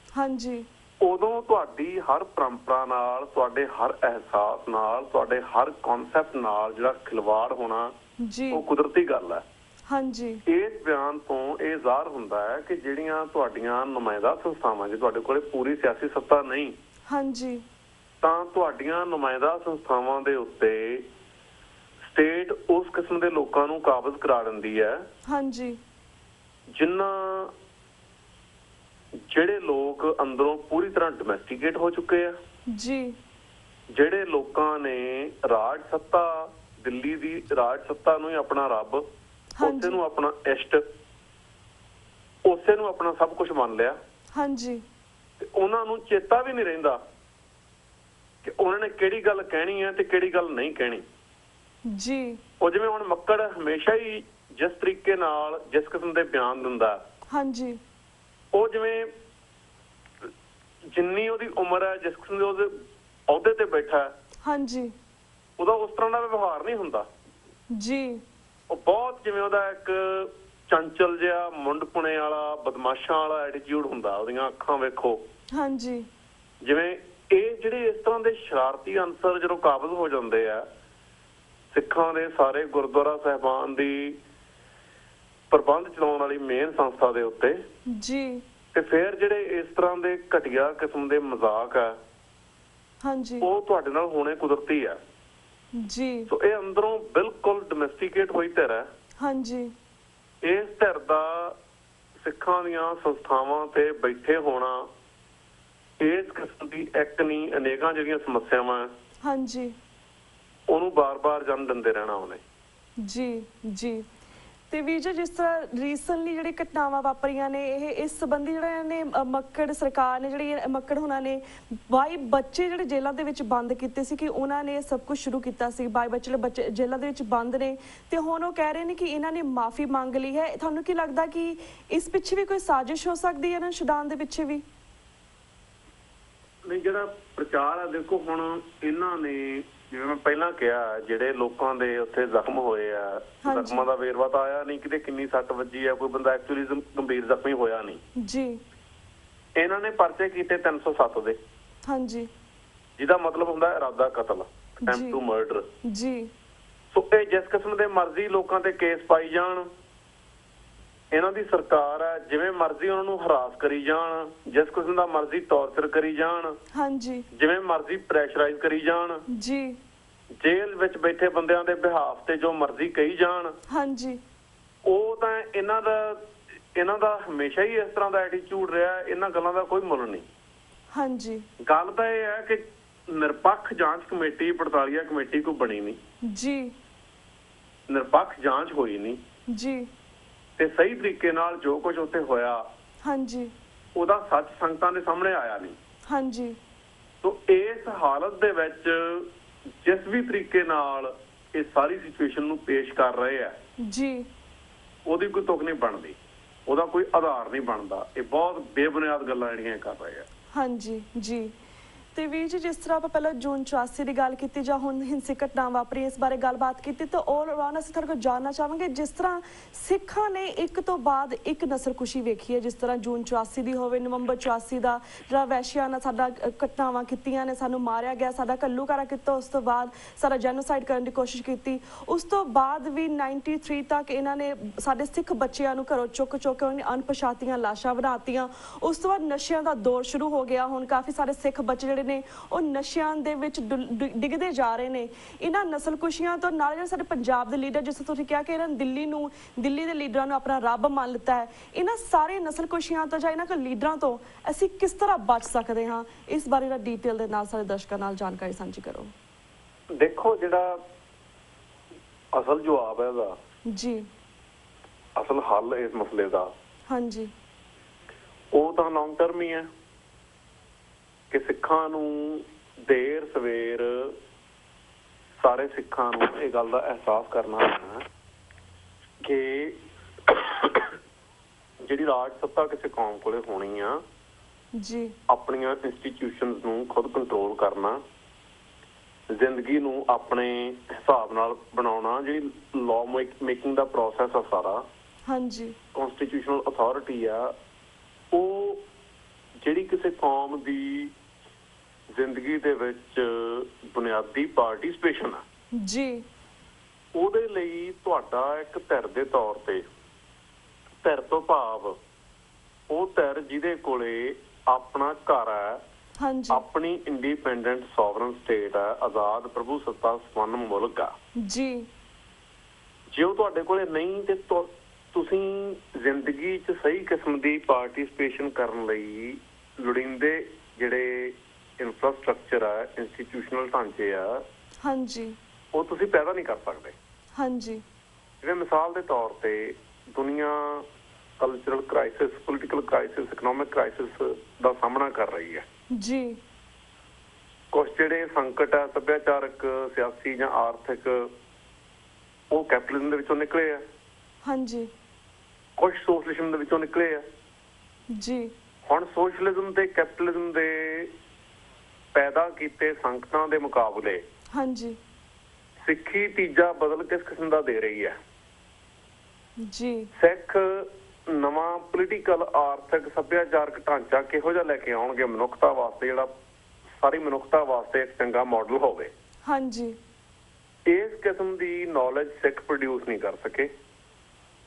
ਹਾਂਜੀ, ਉਦੋਂ ਤੁਹਾਡੀ ਹਰ ਪਰੰਪਰਾ ਨਾਲ, ਤੁਹਾਡੇ ਹਰ ਅਹਿਸਾਸ ਨਾਲ, ਤੁਹਾਡੇ ਹਰ ਕਨਸੈਪਟ ਨਾਲ ਜਿਹੜਾ ਖਿਲਵਾੜ ਹੋਣਾ ਜੀ ਉਹ ਕੁਦਰਤੀ ਗੱਲ ਹੈ। ਹਾਂਜੀ। ਇਸ ਬਿਆਨ ਤੋਂ ਇਹ ਜ਼ਾਹਰ ਹੁੰਦਾ ਹੈ ਕਿ ਜਿਹੜੀਆਂ ਤੁਹਾਡੀਆਂ ਨੁਮਾਇੰਦਾ ਸੰਸਥਾਵਾਂ, ਜੇ ਤੁਹਾਡੇ ਕੋਲੇ ਪੂਰੀ ਸਿਆਸੀ ਸੱਤਾ ਨਹੀਂ ਹਾਂਜੀ, ਤਾਂ ਤੁਹਾਡੀਆਂ ਨੁਮਾਇੰਦਾ ਸੰਸਥਾਵਾਂ ਦੇ ਉੱਤੇ ਸਟੇਟ ਉਸ ਕਿਸਮ ਦੇ ਲੋਕਾਂ ਨੂੰ ਕਾਬਜ਼ ਕਰਾ ਦਿੰਦੀ ਹੈ ਹਾਂਜੀ, ਜਿਹੜੇ ਲੋਕ ਅੰਦਰੋਂ ਪੂਰੀ ਤਰ੍ਹਾਂ ਡੋਮੈਸਟੀਕੇਟ ਹੋ ਚੁੱਕੇ ਆ ਜੀ, ਜਿਹੜੇ ਲੋਕਾਂ ਨੇ ਰਾਜ ਸੱਤਾ, ਦਿੱਲੀ ਦੀ ਰਾਜ ਸੱਤਾ ਨੂੰ ਹੀ ਆਪਣਾ ਰੱਬ, ਉਸੇ ਨੂੰ ਆਪਣਾ ਇਸ਼ਟ, ਉਸੇ ਨੂੰ ਆਪਣਾ ਸਭ ਕੁਝ ਮੰਨ ਲਿਆ। ਹਾਂਜੀ। ਤੇ ਉਹਨਾਂ ਨੂੰ ਚੇਤਾ ਵੀ ਨਹੀਂ ਰਹਿੰਦਾ ਕਿ ਉਹਨਾਂ ਨੇ ਕਿਹੜੀ ਗੱਲ ਕਹਿਣੀ ਹੈ ਤੇ ਕਿਹੜੀ ਗੱਲ ਨਹੀਂ ਕਹਿਣੀ ਜੀ। ਉਹ ਜਿਵੇਂ ਹੁਣ ਮੱਕੜ ਹਮੇਸ਼ਾ ਹੀ ਜਿਸ ਤਰੀਕੇ ਨਾਲ ਜਿਸ ਕਿਸਮ ਦੇ ਬਿਆਨ ਦਿੰਦਾ ਹਾਂਜੀ, ਉਹ ਜਿਵੇਂ ਜਿੰਨੀ ਉਹਦੀ ਉਮਰ ਹੈ, ਜਿਸ ਕਿਸਮ ਦੇ ਉਹਦੇ ਅਹੁਦੇ ਤੇ ਬੈਠਾ ਹੈ, ਹਾਂਜੀ, ਉਹਦਾ ਉਸ ਤਰ੍ਹਾਂ ਦਾ ਵਿਵਹਾਰ ਨਹੀਂ ਹੁੰਦਾ ਜੀ। ਉਹ ਬਹੁਤ ਜਿਵੇਂ ਉਹਦਾ ਇੱਕ ਚੰਚਲ ਜਿਹਾ, ਮੁੰਡਪੁਣੇ ਵਾਲਾ, ਬਦਮਾਸ਼ਾਂ ਵਾਲਾ ਐਟੀਟਿਊਡ ਹੁੰਦਾ। ਉਹਦੀਆਂ ਅੱਖਾਂ ਵੇਖੋ, ਹਾਂਜੀ, ਜਿਵੇਂ ਇਹ ਜਿਹੜੇ ਇਸ ਤਰ੍ਹਾਂ ਦੇ ਸ਼ਰਾਰਤੀ ਅੰਸਰ ਜਦੋਂ ਕਾਬਜ਼ ਹੋ ਜਾਂਦੇ ਆ ਸਿੱਖਾਂ ਦੇ ਸਾਰੇ ਗੁਰਦੁਆਰਾ ਸਾਹਿਬਾਨ ਦੀ ਪ੍ਰਬੰਧ ਚਲਾਉਣ ਵਾਲੀ ਮੇਨ ਸੰਸਥਾ ਦੇ ਉੱਤੇ ਜੀ, ਤੇ ਫਿਰ ਜਿਹੜੇ ਇਸ ਤਰ੍ਹਾਂ ਦੇ ਘਟੀਆ ਕਿਸਮ ਦੇ ਮਜ਼ਾਕ ਆ ਹਾਂਜੀ, ਉਹ ਤੁਹਾਡੇ ਨਾਲ ਹੋਣੇ ਕੁਦਰਤੀ ਆ ਜੀ। ਸੋ ਇਹ ਅੰਦਰੋਂ ਬਿਲਕੁਲ ਡੋਮੈਸਟੀਕੇਟ ਹੋਈ ਧਿਰ ਹੈ। ਹਾਂਜੀ। ਇਸ ਧਿਰ ਦਾ ਸਿੱਖਾਂ ਦੀਆਂ ਸੰਸਥਾਵਾਂ ਤੇ ਬੈਠੇ ਹੋਣਾ ਇਸ ਕਿਸਮ ਦੀ ਇੱਕ ਨਹੀਂ ਅਨੇਕਾਂ ਜਿਹੜੀਆਂ ਸਮੱਸਿਆਵਾਂ ਹਾਂਜੀ, ਉਹਨੂੰ ਬਾਰ-ਬਾਰ ਜਨਮ ਦਿੰਦੇ ਰਹਿਣਾ ਉਹਨੇ। ਜੀ ਜੀ। ਤੇ ਵੀਰ ਜੀ, ਜਿਸ ਤਰ੍ਹਾਂ ਰੀਸੈਂਟਲੀ ਜਿਹੜੀ ਘਟਨਾਵਾਂ ਵਾਪਰੀਆਂ ਨੇ, ਇਹ ਇਸ ਸੰਬੰਧੀ ਜਿਹੜਾ ਨੇ ਮੱਕੜ ਸਰਕਾਰ ਨੇ, ਜਿਹੜੀ ਮੱਕੜ ਹੁਣਾਂ ਨੇ 22 ਬੱਚੇ ਜਿਹੜੇ ਜੇਲ੍ਹਾਂ ਦੇ ਵਿੱਚ ਬੰਦ ਕੀਤੇ ਸੀ ਕਿ ਉਹਨਾਂ ਨੇ ਸਭ ਕੁਝ ਸ਼ੁਰੂ ਕੀਤਾ ਸੀ। 22 ਬੱਚੇ ਜੇਲ੍ਹਾਂ ਦੇ ਵਿੱਚ ਬੰਦ ਨੇ ਤੇ ਹੁਣ ਉਹ ਕਹਿ ਰਹੇ ਨੇ ਕਿ ਇਹਨਾਂ ਨੇ ਮਾਫੀ ਮੰਗ ਲਈ ਹੈ। ਤੁਹਾਨੂੰ ਕੀ ਲੱਗਦਾ ਕਿ ਇਸ ਪਿੱਛੇ ਵੀ ਕੋਈ ਸਾਜ਼ਿਸ਼ ਹੋ ਸਕਦੀ ਹੈ, ਇਹਨਾਂ ਛੁਡਾਉਣ ਦੇ ਪਿੱਛੇ ਵੀ? ਨਹੀਂ, ਜਿਹੜਾ ਪ੍ਰਚਾਰ ਆ, ਦੇਖੋ ਹੁਣ ਇਹਨਾਂ ਨੇ ਜਿਵੇਂ ਮੈਂ ਪਹਿਲਾਂ ਕਿਹਾ, ਜਿਹੜੇ ਲੋਕਾਂ ਦੇ ਉੱਥੇ ਜ਼ਖਮ ਹੋਏ ਆ, ਜ਼ਖਮਾਂ ਦਾ ਵੇਰਵਾ ਤਾਂ ਆਇਆ ਨਹੀਂ ਕਿਤੇ ਕਿੰਨੀ ਸੱਟ ਵੱਜੀ ਆ, ਕੋਈ ਬੰਦਾ ਐਕਚੁਅਲੀ ਗੰਭੀਰ ਜ਼ਖਮੀ ਹੋਇਆ ਨਹੀਂ ਜੀ। ਇਹਨਾਂ ਨੇ ਪਰਚੇ ਕੀਤੇ 307 ਦੇ, ਹਾਂਜੀ, ਜਿਹਦਾ ਮਤਲਬ ਹੁੰਦਾ ਇਰਾਦਾ ਕਤਲ, ਅਟੈਂਪਟ ਟੂ ਮਰਡਰ ਜੀ। ਸੋ ਇਹ ਜਿਸ ਕਿਸਮ ਦੇ ਮਰਜ਼ੀ ਲੋਕਾਂ ਤੇ ਕੇਸ ਪਾਈ ਜਾਣ, ਇਹਨਾਂ ਦੀ ਸਰਕਾਰ ਹੈ, ਜਿਵੇਂ ਮਰਜ਼ੀ ਉਹਨਾਂ ਨੂੰ ਹਰਾਸ ਕਰੀ ਜਾਣ, ਜਿਸ ਕਿਸਮ ਦਾ ਮਰਜ਼ੀ ਟੌਰਚਰ ਕਰੀ ਜਾਣ, ਹਾਂਜੀ, ਜਿਵੇਂ ਮਰਜ਼ੀ ਪ੍ਰੈਸ਼ਰਾਈਜ਼ ਕਰੀ ਜਾਣ ਜੀ, ਜੇਲ੍ਹ ਵਿੱਚ ਬੈਠੇ ਬੰਦਿਆਂ ਦੇ ਬਿਹਾਫ ਤੇ ਜੋ ਮਰਜ਼ੀ ਕਹੀ ਜਾਣ, ਹਾਂਜੀ, ਉਹ ਤਾਂ ਇਹਨਾਂ ਦਾ ਹਮੇਸ਼ਾ ਹੀ ਇਸ ਤਰ੍ਹਾਂ ਦਾ ਐਟੀਟਿਊਡ ਰਿਹਾ। ਇਹਨਾਂ ਗੱਲਾਂ ਦਾ ਕੋਈ ਮੁੱਲ ਨਹੀਂ। ਹਾਂਜੀ, ਗੱਲ ਤਾਂ ਇਹ ਹੈ ਕਿ ਨਿਰਪੱਖ ਜਾਂਚ ਕਮੇਟੀ, ਪੜਤਾਲੀਆ ਕਮੇਟੀ ਕੋਈ ਬਣੀ ਨਹੀਂ ਜੀ, ਨਿਰਪੱਖ ਜਾਂਚ ਹੋਈ ਨਹੀਂ ਜੀ, ਤੇ ਸਹੀ ਤਰੀਕੇ ਨਾਲ ਜੋ ਕੁਝ ਉੱਥੇ ਹੋਇਆ, ਹਾਂਜੀ, ਉਹਦਾ ਸੱਚ ਸੰਗਤਾਂ ਦੇ ਸਾਹਮਣੇ ਆਇਆ ਨਹੀਂ। ਹਾਂਜੀ, ਸੋ ਇਸ ਹਾਲਤ ਦੇ ਵਿੱਚ ਜਿਸ ਵੀ ਤਰੀਕੇ ਨਾਲ ਇਹ ਸਾਰੀ ਸਿਚੁਏਸ਼ਨ ਨੂੰ ਪੇਸ਼ ਕਰ ਰਹੇ ਆ ਜੀ, ਉਹਦੀ ਕੋਈ ਤੁਕ ਨਹੀਂ ਬਣਦੀ, ਉਹਦਾ ਕੋਈ ਆਧਾਰ ਨਹੀਂ ਬਣਦਾ। ਇਹ ਬਹੁਤ ਬੇਬੁਨਿਆਦ ਗੱਲਾਂ ਜਿਹੜੀਆਂ ਕਰ ਰਹੇ ਆ। ਹਾਂਜੀ ਜੀ। ਤੇ ਵੀਰ ਜੀ, ਜਿਸ ਤਰ੍ਹਾਂ ਆਪਾਂ ਪਹਿਲਾਂ ਜੂਨ 84 ਦੀ ਗੱਲ ਕੀਤੀ ਜਾਂ ਹੁਣ ਹਿੰਸਕ ਘਟਨਾ ਵਾਪਰੀ, ਇਸ ਬਾਰੇ ਗੱਲਬਾਤ ਕੀਤੀ, ਤਾਂ ਆਲ ਅਰਾਊਂਡ ਅਸੀਂ ਤੁਹਾਡੇ ਕੋਲ ਜਾਣਨਾ ਚਾਹਾਂਗੇ, ਜਿਸ ਤਰ੍ਹਾਂ ਸਿੱਖਾਂ ਨੇ ਇੱਕ ਤੋਂ ਬਾਅਦ ਇੱਕ ਨਸਲਕੁਸ਼ੀ ਵੇਖੀ ਹੈ, ਜਿਸ ਤਰ੍ਹਾਂ ਜੂਨ 84 ਦੀ ਹੋਵੇ, ਨਵੰਬਰ 84 ਦਾ ਜਿਹੜਾ ਵੈਸ਼ੀਆਂ ਨਾਲ ਸਾਡਾ ਘਟਨਾਵਾਂ ਕੀਤੀਆਂ ਨੇ, ਸਾਨੂੰ ਮਾਰਿਆ ਗਿਆ, ਸਾਡਾ ਘੱਲੂਘਾਰਾ ਕੀਤਾ, ਉਸ ਤੋਂ ਬਾਅਦ ਸਾਡਾ ਜੈਨੋਸਾਈਡ ਕਰਨ ਦੀ ਕੋਸ਼ਿਸ਼ ਕੀਤੀ, ਉਸ ਤੋਂ ਬਾਅਦ ਵੀ 93 ਤੱਕ ਇਹਨਾਂ ਨੇ ਸਾਡੇ ਸਿੱਖ ਬੱਚਿਆਂ ਨੂੰ ਘਰੋਂ ਚੁੱਕ ਕੇ ਅਣਪਛਾਤੀਆਂ ਲਾਸ਼ਾਂ ਬਣਾਤੀਆਂ। ਉਸ ਤੋਂ ਬਾਅਦ ਨਸ਼ਿਆਂ ਦਾ ਦੌਰ ਸ਼ੁਰੂ ਹੋ ਗਿਆ। ਹੁਣ ਕਾਫੀ ਸਾਰੇ ਸਿੱਖ ਬੱਚੇ ਜਿਹੜੇ ਨੇ ਉਹ ਨਸ਼ਿਆਂ ਦੇ ਵਿੱਚ ਡਿੱਗਦੇ ਜਾ ਰਹੇ ਨੇ। ਇਹਨਾਂ ਨਸਲਕੁਸ਼ੀਆਂ ਤੋਂ ਨਾਲ ਜਿਹੜੇ ਸਾਡੇ ਪੰਜਾਬ ਦੇ ਲੀਡਰ, ਜਿਸ ਤੁਸੀਂ ਕਿਹਾ ਕਿ ਇਹਨਾਂ ਦਿੱਲੀ ਦੇ ਲੀਡਰਾਂ ਨੂੰ ਆਪਣਾ ਰੱਬ ਮੰਨ ਲਿੱਤਾ ਹੈ, ਇਹਨਾਂ ਸਾਰੇ ਨਸਲਕੁਸ਼ੀਆਂ ਤੋਂ ਜਾਂ ਇਹਨਾਂ ਕੋਲ ਲੀਡਰਾਂ ਤੋਂ ਅਸੀਂ ਕਿਸ ਤਰ੍ਹਾਂ ਬਚ ਸਕਦੇ ਹਾਂ, ਇਸ ਬਾਰੇ ਦਾ ਡੀਟੇਲ ਦੇ ਨਾਲ ਸਾਡੇ ਦਰਸ਼ਕਾਂ ਨਾਲ ਜਾਣਕਾਰੀ ਸਾਂਝੀ ਕਰੋ। ਦੇਖੋ, ਜਿਹੜਾ ਅਸਲ ਜਵਾਬ ਹੈ ਇਹਦਾ ਜੀ, ਅਸਲ ਹੱਲ ਇਸ ਮਸਲੇ ਦਾ, ਹਾਂਜੀ, ਉਹ ਤਾਂ ਲੌਂਗ ਟਰਮ ਹੀ ਹੈ ਕਿ ਸਿੱਖਾਂ ਨੂੰ ਦੇਰ ਸਵੇਰ ਸਾਰੇ ਸਿੱਖਾਂ ਨੂੰ ਇਹ ਗੱਲ ਦਾ ਅਹਿਸਾਸ ਕਰਨਾ ਹੈ ਕਿ ਜਿਹੜੀ ਰਾਜ ਸੱਤਾ ਕਿਸੇ ਕੌਮ ਕੋਲੇ ਹੋਣੀ ਆ ਜੀ, ਆਪਣੀਆਂ ਇੰਸਟੀਟਿਊਸ਼ਨਸ ਨੂੰ ਖੁਦ ਕੰਟਰੋਲ ਕਰਨਾ, ਜ਼ਿੰਦਗੀ ਨੂੰ ਆਪਣੇ ਹਿਸਾਬ ਨਾਲ ਬਣਾਉਣਾ, ਜਿਹੜੀ ਲਾਅ ਮੇਕਿੰਗ ਦਾ ਪ੍ਰੋਸੈਸ ਆ ਸਾਰਾ, ਹਾਂਜੀ, ਕਨਸਟੀਟਿਊਸ਼ਨਲ ਅਥਾਰਟੀ ਆ, ਉਹ ਜਿਹੜੀ ਕਿਸੇ ਕੌਮ ਦੀ ਜ਼ਿੰਦਗੀ ਦੇ ਵਿੱਚ ਬੁਨਿਆਦੀ ਪਾਰਟੀਸਪੇਸ਼ਨ ਆ ਜੀ, ਉਹਦੇ ਲਈ ਤੁਹਾਡਾ ਇੱਕ ਧਿਰ ਦੇ ਤੌਰ ਤੇ, ਧਿਰ ਤੋਂ ਭਾਵ ਉਹ ਧਿਰ ਜਿਹਦੇ ਕੋਲੇ ਆਪਣਾ ਘਰ ਹੈ, ਹਾਂਜੀ, ਆਪਣੀ ਇੰਡੀਪੈਂਡੈਂਟ ਸੋਵਰਨ ਸਟੇਟ ਹੈ, ਆਜ਼ਾਦ ਪ੍ਰਭੂ ਸੱਤਾ ਸੰਪੰਨ ਮੁਲਕ ਆ ਜੀ, ਜੇ ਉਹ ਤੁਹਾਡੇ ਕੋਲੇ ਨਹੀਂ ਤੇ ਤੁਸੀਂ ਜ਼ਿੰਦਗੀ 'ਚ ਸਹੀ ਕਿਸਮ ਦੀ ਪਾਰਟੀਸਪੇਸ਼ਨ ਕਰਨ ਲਈ ਲੋੜੀਂਦੇ ਜਿਹੜੇ ਇਨਫਰਾਸਟਰਕਚਰ ਆ, ਇੰਸਟੀਟਿਊਸ਼ਨਲ ਢਾਂਚੇ ਆ, ਹਾਂਜੀ, ਉਹ ਤੁਸੀਂ ਪੈਦਾ ਨਹੀਂ ਕਰ ਸਕਦੇ। ਹਾਂਜੀ, ਜਿਵੇਂ ਮਿਸਾਲ ਦੇ ਤੌਰ ਤੇ ਦੁਨੀਆ cultural crisis, political crisis, economic crisis ਦਾ ਸਾਹਮਣਾ ਕਰ ਰਹੀ ਹੈ। ਜੀ, ਕੁਛ ਜਿਹੜੇ ਸੰਕਟ ਆ ਸੱਭਿਆਚਾਰਕ, ਸਿਆਸੀ ਜਾਂ ਆਰਥਿਕ, ਉਹ ਕੈਪੀਟਲਿਜ਼ਮ ਦੇ ਵਿੱਚੋਂ ਨਿਕਲੇ ਆ, ਹਾਂਜੀ, ਕੁਛ ਸੋਸ਼ਲਿਜ਼ਮ ਦੇ ਵਿੱਚੋਂ ਨਿਕਲੇ ਆ। ਜੀ, ਹੁਣ ਸੋਸ਼ਲਿਜ਼ਮ ਤੇ ਕੈਪੀਟਲਿਜ਼ਮ ਦੇ ਪੈਦਾ ਕੀਤੇ ਸੰਕਟਾਂ ਦੇ ਮੁਕਾਬਲੇ ਹਾਂਜੀ, ਸਿੱਖੀ ਤੀਜਾ ਬਦਲ ਕਿਸ ਕਿਸਮ ਦਾ ਦੇ ਰਹੀ ਹੈ। ਜੀ, ਸਿੱਖ ਨਵਾਂ ਪੋਲੀਟੀਕਲ, ਆਰਥਿਕ, ਸੱਭਿਆਚਾਰਕ ਢਾਂਚਾ ਕਿਹੋ ਜਿਹਾ ਲੈ ਕੇ ਆਉਣਗੇ ਮਨੁੱਖਤਾ ਵਾਸਤੇ, ਜਿਹੜਾ ਸਾਰੀ ਮਨੁੱਖਤਾ ਵਾਸਤੇ ਇੱਕ ਚੰਗਾ ਮਾਡਲ ਹੋਵੇ। ਹਾਂਜੀ, ਇਸ ਕਿਸਮ ਦੀ ਨੌਲੇਜ ਸਿੱਖ ਪ੍ਰੋਡਿਊਸ ਨਹੀਂ ਕਰ ਸਕੇ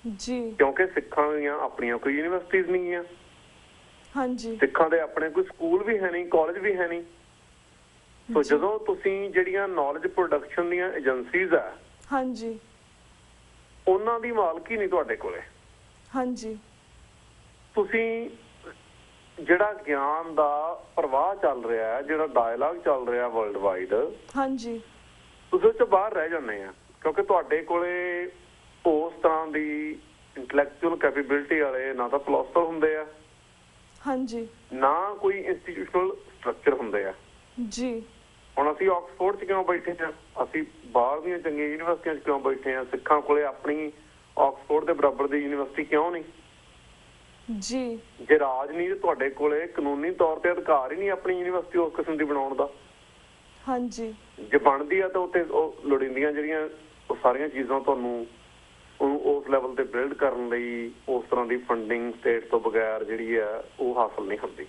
ਜੀ, ਕਿਉਂਕਿ ਸਿੱਖਾਂ ਦੀਆਂ ਆਪਣੀਆਂ ਕੋਈ ਯੂਨੀਵਰਸਿਟੀਜ਼ ਨਹੀਂ ਆ, ਹਾਂਜੀ, ਸਿੱਖਾਂ ਦੇ ਆਪਣੇ ਕੋਈ ਸਕੂਲ ਵੀ ਹੈ ਨਹੀਂ, ਕਾਲਜ ਵੀ ਹੈ ਨਹੀਂ। ਸੋ ਜਦੋਂ ਤੁਸੀਂ ਜਿਹੜੀਆਂ ਨੌਲੇਜ ਪ੍ਰੋਡਕਸ਼ਨ ਦੀਆਂ ਏਜੰਸੀਜ਼ ਆ, ਹਾਂਜੀ, ਉਹਨਾਂ ਦੀ ਮਾਲਕੀ ਨਹੀਂ ਤੁਹਾਡੇ ਕੋਲੇ। ਹਾਂਜੀ, ਤੁਸੀਂ ਜਿਹੜਾ ਗਿਆਨ ਦਾ ਪ੍ਰਵਾਹ ਚੱਲ ਰਿਹਾ ਹੈ, ਜਿਹੜਾ ਡਾਇਲਾਗ ਚੱਲ ਰਿਹਾ ਵਰਲਡ ਵਾਈਡ, ਹਾਂਜੀ, ਤੁਸੀਂ ਉਹ 'ਚ ਬਾਹਰ ਰਹਿ ਜਾਂਦੇ ਆ ਕਿਉਂਕਿ ਤੁਹਾਡੇ ਕੋਲੇ ਉਸ ਤਰ੍ਹਾਂ ਦੀ ਇੰਟੈਲੈਕਚੁਅਲ ਕੈਪੇਬਿਲਿਟੀ ਵਾਲੇ ਨਾ ਤਾਂ ਫਿਲਾਸਫਰ ਹੁੰਦੇ ਆ, ਹਾਂਜੀ, ਨਾ ਕੋਈ ਇੰਸਟੀਟਿਊਸ਼ਨਲ ਸਟਰਕਚਰ ਹੁੰਦੇ ਆ। ਜੀ, ਹੁਣ ਅਸੀਂ ਆਕਸਫੋਰਡ 'ਚ ਕਿਉਂ ਬੈਠੇ ਆ, ਅਸੀਂ ਬਾਹਰ ਦੀਆਂ ਚੰਗੀਆਂ ਯੂਨੀਵਰਸਿਟੀਆਂ 'ਚ ਕਿਉਂ ਬੈਠੇ ਆ, ਸਿੱਖਾਂ ਕੋਲੇ ਆਪਣੀ ਆਕਸਫੋਰਡ ਦੇ ਬਰਾਬਰ ਦੀ ਯੂਨੀਵਰਸਿਟੀ ਕਿਉਂ ਨਹੀਂ? ਜੀ, ਜੇ ਰਾਜ ਨਹੀਂ, ਤੁਹਾਡੇ ਕੋਲੇ ਕਾਨੂੰਨੀ ਤੌਰ ਤੇ ਅਧਿਕਾਰ ਹੀ ਨਹੀਂ ਆਪਣੀ ਯੂਨੀਵਰਸਿਟੀ ਉਸ ਕਿਸਮ ਦੀ ਬਣਾਉਣ ਦਾ। ਹਾਂਜੀ, ਜੇ ਬਣਦੀ ਆ ਤਾਂ ਉੱਥੇ ਉਹ ਲੋੜੀਂਦੀਆਂ ਜਿਹੜੀਆਂ ਉਹ ਸਾਰੀਆਂ ਚੀਜ਼ਾਂ ਤੁਹਾਨੂੰ ਉਹਨੂੰ ਉਸ ਲੈਵਲ ਤੇ ਬਿਲਡ ਕਰਨ ਲਈ ਉਸ ਤਰ੍ਹਾਂ ਦੀ ਫੰਡਿੰਗ ਸਟੇਟ ਤੋਂ ਬਗੈਰ ਜਿਹੜੀ ਆ ਉਹ ਹਾਸਲ ਨਹੀਂ ਹੁੰਦੀ।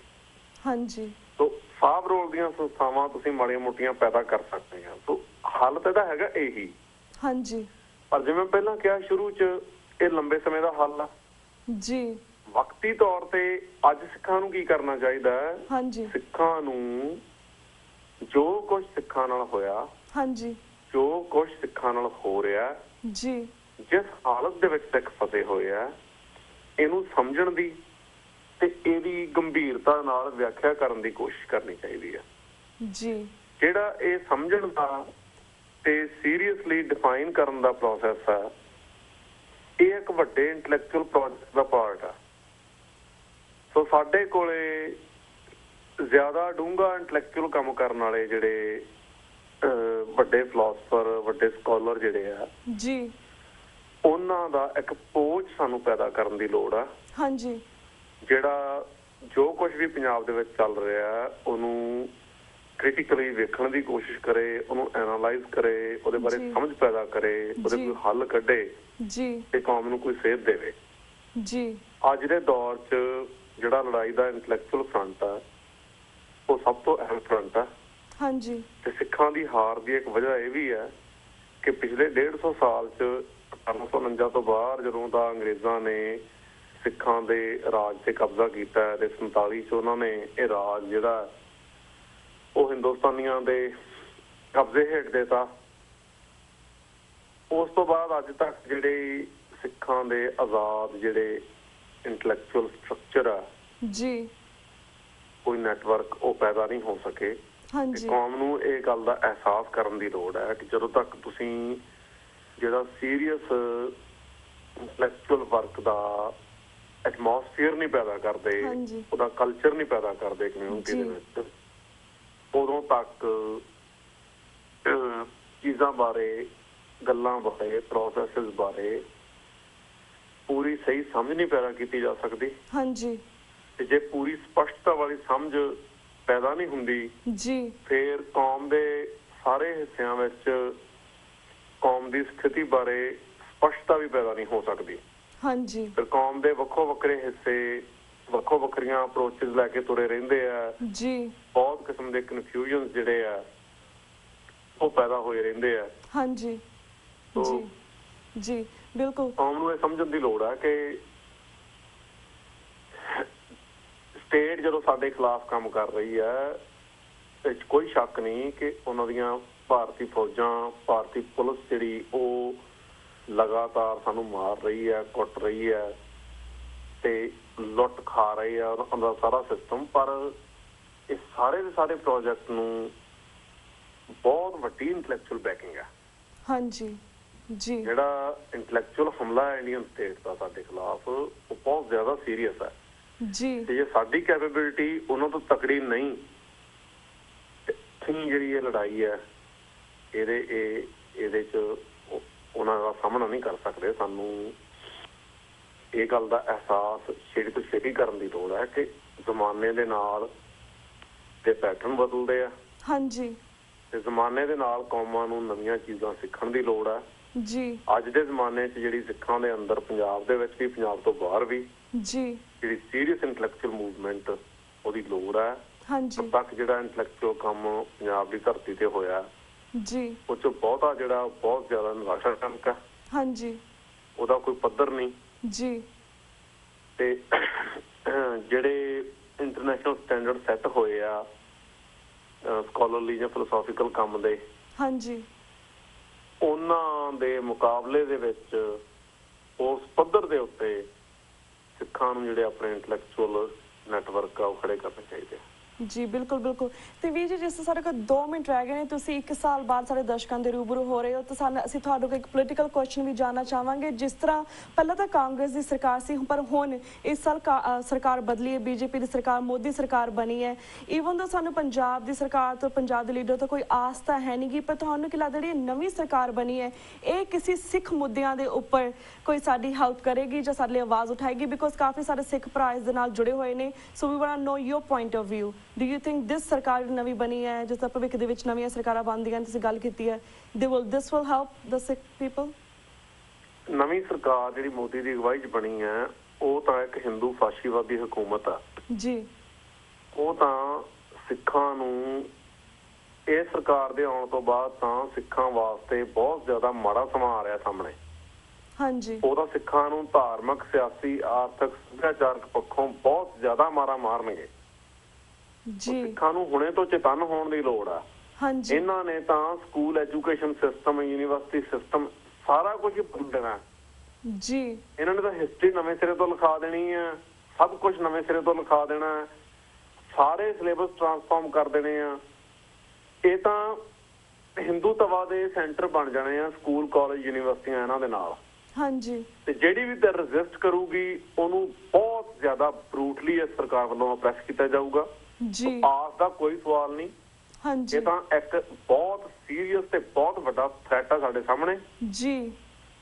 ਹਾਂਜੀ, ਸੋ ਸਾਬ ਰੋਲ ਦੀਆਂ ਸੰਸਥਾਵਾਂ ਤੁਸੀਂ ਮਾੜੀਆਂ ਮੋਟੀਆਂ ਪੈਦਾ ਕਰ ਸਕਦੇ ਆ। ਸੋ ਹੱਲ ਤਾਂ ਇਹਦਾ ਹੈਗਾ ਇਹੀ। ਹਾਂਜੀ, ਪਰ ਜਿਵੇਂ ਪਹਿਲਾਂ ਕਿਹਾ ਸ਼ੁਰੂ 'ਚ, ਇਹ ਲੰਬੇ ਸਮੇਂ ਦਾ ਹੱਲ ਆ। ਜੀ, ਵਕਤੀ ਤੌਰ ਤੇ ਅੱਜ ਸਿੱਖਾਂ ਨੂੰ ਕੀ ਕਰਨਾ ਚਾਹੀਦਾ ਹੈ? ਹਾਂਜੀ, ਸਿੱਖਾਂ ਨੂੰ ਜੋ ਕੁਝ ਸਿੱਖਾਂ ਨਾਲ ਹੋਇਆ, ਹਾਂਜੀ, ਜੋ ਕੁਝ ਸਿੱਖਾਂ ਨਾਲ ਹੋ ਰਿਹਾ, ਜੀ, ਜਿਸ ਹਾਲਤ ਦੇ ਵਿੱਚ ਸਿੱਖ ਫਸੇ ਹੋਏ ਆ, ਇਹਨੂੰ ਸਮਝਣ ਦੀ ਤੇ ਇਹਦੀ ਗੰਭੀਰਤਾ ਨਾਲ ਵਿਆਖਿਆ ਕਰਨ ਦੀ ਕੋਸ਼ਿਸ਼ ਕਰਨੀ ਚਾਹੀਦੀ ਹੈ। ਜੀ, ਜਿਹੜਾ ਇਹ ਸਮਝਣ ਦਾ ਤੇ ਸੀਰੀਅਸਲੀ ਡਿਫਾਈਨ ਕਰਨ ਦਾ ਪ੍ਰੋਸੈਸ ਆ, ਇਹ ਇੱਕ ਵੱਡੇ ਇੰਟੈਲੈਕਚੁਅਲ ਪ੍ਰੋਜੈਕਟ ਦਾ ਪਾਰਟ ਆ। ਸੋ ਸਾਡੇ ਕੋਲੇ ਜ਼ਿਆਦਾ ਡੂੰਘਾ ਇੰਟੈਲੈਕਚੁਅਲ ਕੰਮ ਕਰਨ ਵਾਲੇ ਜਿਹੜੇ ਵੱਡੇ ਫਿਲਾਸਫਰ, ਵੱਡੇ ਸਕਾਲਰ ਜਿਹੜੇ ਆ, ਜੀ, ਉਹਨਾਂ ਦਾ ਇੱਕ ਪੋਚ ਸਾਨੂੰ ਪੈਦਾ ਕਰਨ ਦੀ ਲੋੜ ਆ। ਹਾਂਜੀ, ਜਿਹੜਾ ਜੋ ਕੁਝ ਵੀ ਪੰਜਾਬ ਦੇ ਵਿੱਚ ਚੱਲ ਰਿਹਾ ਉਹਨੂੰ ਕ੍ਰਿਟੀਕਲੀ ਵੇਖਣ ਦੀ ਕੋਸ਼ਿਸ਼ ਕਰੇ, ਉਹਨੂੰ ਐਨਾਲਾਈਜ਼ ਕਰੇ, ਉਹਦੇ ਬਾਰੇ ਸਮਝ ਪੈਦਾ ਕਰੇ, ਉਹਦੇ ਕੋਈ ਹੱਲ ਕੱਢੇ, ਜੀ, ਤੇ ਕੌਮ ਨੂੰ ਕੋਈ ਸੇਧ ਦੇਵੇ। ਜੀ, ਅੱਜ ਦੇ ਦੌਰ 'ਚ ਜਿਹੜਾ ਲੜਾਈ ਦਾ ਇੰਟੈਲੈਕਚੁਅਲ ਫਰੰਟ ਆ, ਉਹ ਸਭ ਤੋਂ ਅਹਿਮ ਫਰੰਟ ਆ। ਹਾਂਜੀ, ਤੇ ਸਿੱਖਾਂ ਦੀ ਹਾਰ ਦੀ ਇੱਕ ਵਜ੍ਹਾ ਇਹ ਵੀ ਹੈ ਕਿ ਪਿਛਲੇ 150 ਸਾਲ 'ਚ 1849 ਤੋਂ ਬਾਅਦ ਜਦੋਂ ਦਾ ਅੰਗਰੇਜ਼ਾਂ ਨੇ ਸਿੱਖਾਂ ਦੇ ਰਾਜ ਤੇ ਕਬਜ਼ਾ ਕੀਤਾ ਤੇ 47 'ਚ ਉਹਨਾਂ ਨੇ ਇਹ ਰਾਜ ਜਿਹੜਾ ਉਹ ਹਿੰਦੁਸਤਾਨੀਆਂ ਦੇ ਕਬਜ਼ੇ ਹੇਠ ਦੇਤਾ। ਉਸ ਤੋਂ ਬਾਅਦ ਅੱਜ ਤੱਕ ਜਿਹੜੇ ਸਿੱਖਾਂ ਦੇ ਆਜ਼ਾਦ ਜਿਹੜੇ ਇੰਟੈਲੈਕਚੁਅਲ ਸਟਰਕਚਰ ਆ, ਜੀ, ਕੋਈ ਨੈਟਵਰਕ ਉਹ ਪੈਦਾ ਨਹੀਂ ਹੋ ਸਕੇ। ਹਾਂਜੀ, ਕੌਮ ਨੂੰ ਇਹ ਗੱਲ ਦਾ ਅਹਿਸਾਸ ਕਰਨ ਦੀ ਲੋੜ ਹੈ ਕਿ ਜਦੋਂ ਤੱਕ ਤੁਸੀਂ ਜਿਹੜਾ ਸੀਰੀਅਸ ਇੰਟੈਲੈਕਚੁਅਲ ਵਰਕ ਦਾ ਐਟਮੋਸਫੀਅਰ ਨਹੀਂ ਪੈਦਾ ਕਰਦੇ, ਹਾਂਜੀ ਉਹਦਾ ਕਲਚਰ ਨਹੀਂ ਪੈਦਾ ਕਰਦੇ ਕਮਿਊਨਿਟੀ ਦੇ ਜੀ ਵਿੱਚ, ਉਦੋਂ ਤੱਕ ਚੀਜ਼ਾਂ ਬਾਰੇ, ਗੱਲਾਂ ਬਾਰੇ, ਪ੍ਰੋਸੈਸਿਸ ਬਾਰੇ ਪੂਰੀ ਸਹੀ ਸਮਝ ਨਹੀਂ ਪੈਦਾ ਕੀਤੀ ਜਾ ਸਕਦੀ। ਹਾਂਜੀ ਤੇ ਜੇ ਪੂਰੀ ਸਪਸ਼ਟਤਾ ਵਾਲੀ ਸਮਝ ਪੈਦਾ ਨਹੀਂ ਹੁੰਦੀ ਜੀ ਫਿਰ ਕੌਮ ਦੇ ਸਾਰੇ ਹਿੱਸਿਆਂ ਵਿੱਚ ਕੌਮ ਦੀ ਸਥਿਤੀ ਬਾਰੇ ਸਪਸ਼ਟਤਾ ਵੀ ਪੈਦਾ ਨਹੀਂ ਹੋ ਸਕਦੀ। ਹਾਂਜੀ ਫਿਰ ਕੌਮ ਦੇ ਵੱਖੋ ਵੱਖਰੇ ਹਿੱਸੇ ਵੱਖੋ ਵੱਖਰੀਆਂ ਅਪਰੋਚਿਸ ਲੈ ਕੇ ਤੁਰੇ ਰਹਿੰਦੇ ਆ, ਜੀ ਬਹੁਤ ਕਿਸਮ ਦੇ ਕਨਫਿਊਜ਼ਨ ਜਿਹੜੇ ਆ ਉਹ ਪੈਦਾ ਹੋਏ ਰਹਿੰਦੇ ਆ। ਹਾਂਜੀ ਤੋ ਜੀ ਜੀ ਬਿਲਕੁਲ ਕੌਮ ਨੂੰ ਇਹ ਸਮਝਣ ਦੀ ਲੋੜ ਹੈ ਕਿ ਸਟੇਟ ਜਦੋਂ ਸਾਡੇ ਖਿਲਾਫ ਕੰਮ ਕਰ ਰਹੀ ਹੈ, ਇਹ 'ਚ ਕੋਈ ਸ਼ੱਕ ਨਹੀਂ ਕਿ ਉਹਨਾਂ ਦੀਆਂ ਭਾਰਤੀ ਫੌਜਾਂ, ਭਾਰਤੀ ਪੁਲਿਸ ਜਿਹੜੀ ਉਹ ਲਗਾਤਾਰ ਸਾਨੂੰ ਮਾਰ ਰਹੀ ਹੈ, ਕੁੱਟ ਰਹੀ ਹੈ ਤੇ ਲੁੱਟ ਖਾ ਰਹੀ ਹੈ ਉਹਦਾ ਸਾਰਾ ਸਿਸਟਮ। ਪਰ ਇਹ ਸਾਰੇ ਦੇ ਸਾਰੇ ਪ੍ਰੋਜੈਕਟ ਨੂੰ ਬਹੁਤ ਵੱਡੀ ਇੰਟੈਲੈਕਚੁਅਲ ਬੈਕਿੰਗ ਹੈ। ਹਾਂਜੀ ਜੀ ਜਿਹੜਾ ਇੰਟੈਲੈਕਚੁਅਲ ਹਮਲਾ ਹੈ ਇੰਡੀਅਨ ਸਟੇਟ ਦਾ ਸਾਡੇ ਖਿਲਾਫ, ਉਹ ਬਹੁਤ ਜ਼ਿਆਦਾ ਸੀਰੀਅਸ ਹੈ। ਜੀ ਤੇ ਜੇ ਸਾਡੀ ਕੈਪੇਬਿਲਿਟੀ ਉਹਨਾਂ ਤੋਂ ਤਕੜੀ ਨਹੀਂ, ਜਿਹੜੀ ਇਹ ਲੜਾਈ ਹੈ ਇਹਦੇ 'ਚ ਉਹਨਾਂ ਦਾ ਸਾਹਮਣਾ ਨਹੀਂ ਕਰ ਸਕਦੇ। ਸਾਨੂੰ ਇਹ ਗੱਲ ਦਾ ਅਹਿਸਾਸ ਛੇਤੀ ਤੋਂ ਛੇਤੀ ਕਰਨ ਦੀ ਲੋੜ ਹੈ ਕਿ ਜ਼ਮਾਨੇ ਦੇ ਨਾਲ ਤੇ ਪੈਟਰਨ ਬਦਲਦੇ ਆ। ਹਾਂਜੀ ਤੇ ਜ਼ਮਾਨੇ ਦੇ ਨਾਲ ਕੌਮਾਂ ਨੂੰ ਨਵੀਆਂ ਚੀਜ਼ਾਂ ਸਿੱਖਣ ਦੀ ਲੋੜ ਹੈ। ਜੀ ਅੱਜ ਦੇ ਜ਼ਮਾਨੇ 'ਚ ਜਿਹੜੀ ਸਿੱਖਾਂ ਦੇ ਅੰਦਰ, ਪੰਜਾਬ ਦੇ ਵਿੱਚ ਵੀ, ਪੰਜਾਬ ਤੋਂ ਬਾਹਰ ਵੀ, ਜੀ ਜਿਹੜੀ ਸੀਰੀਅਸ ਇੰਟੈਲੈਕਚੁਅਲ ਮੂਵਮੈਂਟ ਉਹਦੀ ਲੋੜ ਹੈ। ਹਾਂਜੀ ਹੁਣ ਤੱਕ ਜਿਹੜਾ ਇੰਟੈਲੈਕਚੁਅਲ ਕੰਮ ਪੰਜਾਬ ਦੀ ਧਰਤੀ ਤੇ ਹੋਇਆ ਜੀ ਉਹ 'ਚ ਬਹੁਤਾ ਜਿਹੜਾ ਬਹੁਤ ਜ਼ਿਆਦਾ ਨਿਰਾਸ਼ਾਜਨਕ ਹੈ। ਹਾਂਜੀ ਉਹਦਾ ਕੋਈ ਪੱਧਰ ਨਹੀਂ। ਜੀ ਤੇ ਜਿਹੜੇ ਇੰਟਰਨੈਸ਼ਨਲ ਸਟੈਂਡਰਡ ਸੈੱਟ ਹੋਏ ਆ ਸਕਾਲਰਲੀ ਜਾਂ ਫਿਲੋਸੋਫੀਕਲ ਕੰਮ ਦੇ, ਹਾਂਜੀ ਉਹਨਾਂ ਦੇ ਮੁਕਾਬਲੇ ਦੇ ਵਿੱਚ ਉਸ ਪੱਧਰ ਦੇ ਉੱਤੇ ਸਿੱਖਾਂ ਨੂੰ ਜਿਹੜੇ ਆਪਣੇ ਇੰਟੈਲੈਕਚੁਅਲ ਨੈਟਵਰਕ ਆ ਉਹ ਖੜੇ ਕਰਨੇ ਚਾਹੀਦੇ ਆ। ਜੀ ਬਿਲਕੁਲ ਬਿਲਕੁਲ। ਤੇ ਵੀਰ ਜੀ, ਜਿਸ ਸਾਡੇ ਕੋਲ 2 ਮਿੰਟ ਰਹਿ ਗਏ ਨੇ, ਤੁਸੀਂ 1 ਸਾਲ ਬਾਅਦ ਸਾਡੇ ਦਰਸ਼ਕਾਂ ਦੇ ਰੂਬਰੂ ਹੋ ਰਹੇ ਹੋ, ਤਾਂ ਅਸੀਂ ਤੁਹਾਡੇ ਕੋਲ ਇੱਕ ਪੋਲੀਟੀਕਲ ਕੁਐਸਚਨ ਵੀ ਜਾਣਨਾ ਚਾਹਾਂਗੇ। ਜਿਸ ਤਰ੍ਹਾਂ ਪਹਿਲਾਂ ਤਾਂ ਕਾਂਗਰਸ ਦੀ ਸਰਕਾਰ ਸੀ, ਪਰ ਹੁਣ ਇਸ ਸਾਲ ਸਰਕਾਰ ਬਦਲੀ ਹੈ, ਬੀਜੇਪੀ ਦੀ ਸਰਕਾਰ, ਮੋਦੀ ਸਰਕਾਰ ਬਣੀ ਹੈ। ਈਵਨ ਤਾਂ ਸਾਨੂੰ ਪੰਜਾਬ ਦੀ ਸਰਕਾਰ ਤੋਂ, ਪੰਜਾਬ ਦੇ ਲੀਡਰ ਤੋਂ ਕੋਈ ਆਸ ਤਾਂ ਹੈ ਨਹੀਂ ਗੀ, ਪਰ ਤੁਹਾਨੂੰ ਕੀ ਲੱਗਦਾ ਜਿਹੜੀ ਨਵੀਂ ਸਰਕਾਰ ਬਣੀ ਹੈ ਇਹ ਕਿਸੇ ਸਿੱਖ ਮੁੱਦਿਆਂ ਦੇ ਉੱਪਰ ਕੋਈ ਸਾਡੀ ਹੈਲਪ ਕਰੇਗੀ ਜਾਂ ਸਾਡੇ ਲਈ ਆਵਾਜ਼ ਉਠਾਏਗੀ? ਬਿਕੋਜ਼ ਕਾਫੀ ਸਾਰੇ ਸਿੱਖ ਭਰਾ ਇਸ ਦੇ ਨਾਲ ਜੁੜੇ ਹੋਏ ਨੇ। So we want to know your point of view. Do you think this ਸਰਕਾਰ ਨਵੀਂ ਬਣੀ ਹੈ, ਜਿਸ ਤਰ੍ਹਾਂ ਭਵਿੱਖ ਦੇ ਵਿੱਚ ਨਵੀਆਂ ਸਰਕਾਰਾਂ ਬਣਦੀਆਂ ਨੇ, ਤੁਸੀਂ ਗੱਲ ਕੀਤੀ ਹੈ, this will help the Sikh people? ਨਵੀਂ ਸਰਕਾਰ ਜਿਹੜੀ ਮੋਦੀ ਦੀ ਅਗਵਾਈ 'ਚ ਬਣੀ ਹੈ ਉਹ ਤਾਂ ਇੱਕ ਹਿੰਦੂ ਫਾਸ਼ੀਵਾਦੀ ਹਕੂਮਤ ਆ ਜੀ। ਉਹ ਤਾਂ ਸਿੱਖਾਂ ਨੂੰ, ਇਹ ਸਰਕਾਰ ਦੇ ਆਉਣ ਤੋਂ ਬਾਅਦ ਤਾਂ ਸਿੱਖਾਂ ਵਾਸਤੇ ਬਹੁਤ ਜ਼ਿਆਦਾ ਮਾੜਾ ਸਮਾਂ ਆ ਰਿਹਾ ਸਾਹਮਣੇ। ਹਾਂਜੀ ਉਹਦਾ ਸਿੱਖਾਂ ਨੂੰ ਧਾਰਮਿਕ, ਸਿਆਸੀ, ਆਰਥਿਕ, ਸੱਭਿਆਚਾਰਕ ਪੱਖੋਂ ਬਹੁਤ ਜ਼ਿਆਦਾ ਮਾਰਾ ਮਾਰਨਗੇ। ਜੀ ਸਿੱਖਾਂ ਨੂੰ ਹੁਣੇ ਤੋਂ ਚੇਤੰਨ ਹੋਣ ਦੀ ਲੋੜ ਆ। ਹਾਂਜੀ ਇਹਨਾਂ ਨੇ ਤਾਂ school education system, university system, ਸਾਰਾ ਕੁਝ ਬਦਲ ਦੇਣਾ ਜੀ। ਇਹਨਾਂ ਨੇ ਤਾਂ ਹਿਸਟਰੀ ਨਵੇਂ ਸਿਰੇ ਤੋਂ ਲਿਖਾ ਦੇਣੀ ਹੈ, ਸਭ ਕੁਝ ਨਵੇਂ ਸਿਰੇ ਤੋਂ ਲਿਖਾ ਦੇਣਾ, ਸਾਰੇ ਸਿਲੇਬਸ ਟਰਾਂਸਫਾਰਮ ਕਰ ਦੇਣੇ ਆ। ਇਹ ਤਾਂ ਹਿੰਦੂਤਵਾ ਦੇ ਸੈਂਟਰ ਬਣ ਜਾਣੇ ਆ ਸਕੂਲ, ਕਾਲਜ, ਯੂਨੀਵਰਸਿਟੀਆਂ ਇਹਨਾਂ ਦੇ ਨਾਲ। ਹਾਂਜੀ ਤੇ ਜਿਹੜੀ ਵੀ ਧਿਰ ਰੈਜ਼ਿਸਟ ਕਰੂਗੀ ਉਹਨੂੰ ਬਹੁਤ ਜ਼ਿਆਦਾ ਬਰੂਟਲੀ ਇਸ ਸਰਕਾਰ ਵੱਲੋਂ ਪ੍ਰੈਸ ਕੀਤਾ ਜਾਊਗਾ। ਜੀ ਆਸ ਦਾ ਕੋਈ ਸਵਾਲ ਨਹੀਂ। ਹਾਂਜੀ ਇਹ ਤਾਂ ਇੱਕ ਬਹੁਤ ਸੀਰੀਅਸ ਤੇ ਬਹੁਤ ਵੱਡਾ ਥ੍ਰੈਟ ਆ ਸਾਡੇ ਸਾਹਮਣੇ। ਜੀ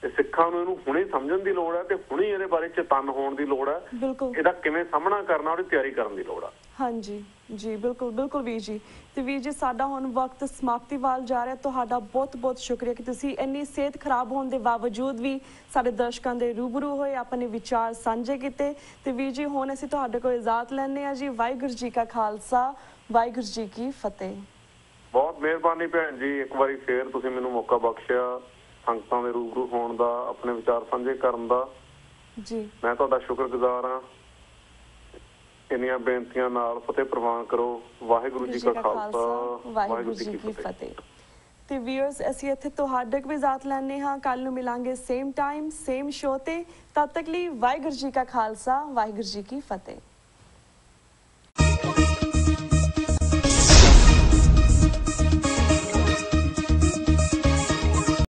ਤੇ ਸਿੱਖਾਂ ਨੂੰ ਇਹਨੂੰ ਹੁਣੇ ਸਮਝਣ ਦੀ ਲੋੜ ਹੈ ਤੇ ਹੁਣੇ ਇਹਦੇ ਬਾਰੇ ਚੇਤੰਨ ਹੋਣ ਦੀ ਲੋੜ ਹੈ। ਬਿਲਕੁਲ। ਇਹਦਾ ਕਿਵੇਂ ਸਾਹਮਣਾ ਕਰਨਾ ਉਹਦੀ ਤਿਆਰੀ ਕਰਨ ਦੀ ਲੋੜ ਆ। ਹਾਂਜੀ ਜੀ ਬਿਲਕੁਲ ਬਿਲਕੁਲ ਵੀਰ ਜੀ। ਤੇ ਵੀਰ ਜੀ, ਸਾਡਾ ਹੁਣ ਵਕਤ ਸਮਾਪਤੀ ਵੱਲ ਜਾ ਰਿਹਾ। ਤੁਹਾਡਾ ਬਹੁਤ ਬਹੁਤ ਸ਼ੁਕਰੀਆ ਕਿ ਤੁਸੀਂ ਇੰਨੀ ਸਿਹਤ ਖਰਾਬ ਹੋਣ ਦੇ ਬਾਵਜੂਦ ਵੀ ਸਾਡੇ ਦਰਸ਼ਕਾਂ ਦੇ ਰੂਬਰੂ ਹੋਏ, ਆਪਣੇ ਵਿਚਾਰ ਸਾਂਝੇ ਕੀਤੇ। ਤੇ ਵੀਰ ਜੀ, ਹੁਣ ਅਸੀਂ ਤੁਹਾਡੇ ਕੋਲ ਇਜਾਜ਼ਤ ਲੈਂਦੇ ਹਾਂ ਜੀ। ਵਾਹਿਗੁਰੂ ਜੀ ਕਾ ਖਾਲਸਾ, ਵਾਹਿਗੁਰੂ ਜੀ ਕੀ ਫਤਿਹ। ਬਹੁਤ ਮਿਹਰਬਾਨੀ ਭੈਣ ਜੀ, ਇੱਕ ਵਾਰੀ ਫੇਰ ਤੁਸੀਂ ਮੈਨੂੰ ਮੌਕਾ ਬਖਸ਼ਿਆ ਸੰਗਤਾਂ ਦੇ ਰੂਬਰੂ ਹੋਣ ਦਾ, ਆਪਣੇ ਵਿਚਾਰ ਸਾਂਝੇ ਕਰਨ ਦਾ। ਜੀ ਮੈਂ ਤੁਹਾਡਾ ਸ਼ੁਕਰਗੁਜ਼ਾਰ ਹਾਂ। ਇੰਨੀਆਂ ਬੇਨਤੀਆਂ ਨਾਲ ਫਤਿਹ ਪ੍ਰਵਾਨ ਕਰੋ। ਵਾਹਿਗੁਰੂ ਜੀ ਕਾ ਖਾਲਸਾ, ਵਾਹਿਗੁਰੂ ਜੀ ਕੀ ਫਤਿਹ। ਤੇ ਵੀਅਰਸ, ਅਸੀਂ ਇੱਥੇ ਤੁਹਾਡੇ ਕੋਲ ਵੀ ਇਜਾਜ਼ਤ ਲੈਂਦੇ ਹਾਂ। ਕੱਲ ਨੂੰ ਮਿਲਾਂਗੇ ਸੇਮ ਟਾਈਮ, ਸੇਮ ਸ਼ੋਅ ਤੇ। ਤਦ ਤੱਕ ਲਈ ਵਾਹਿਗੁਰੂ ਜੀ ਕਾ ਖਾਲਸਾ, ਵਾਹਿਗੁਰੂ ਜੀ ਕੀ ਫਤਿਹ।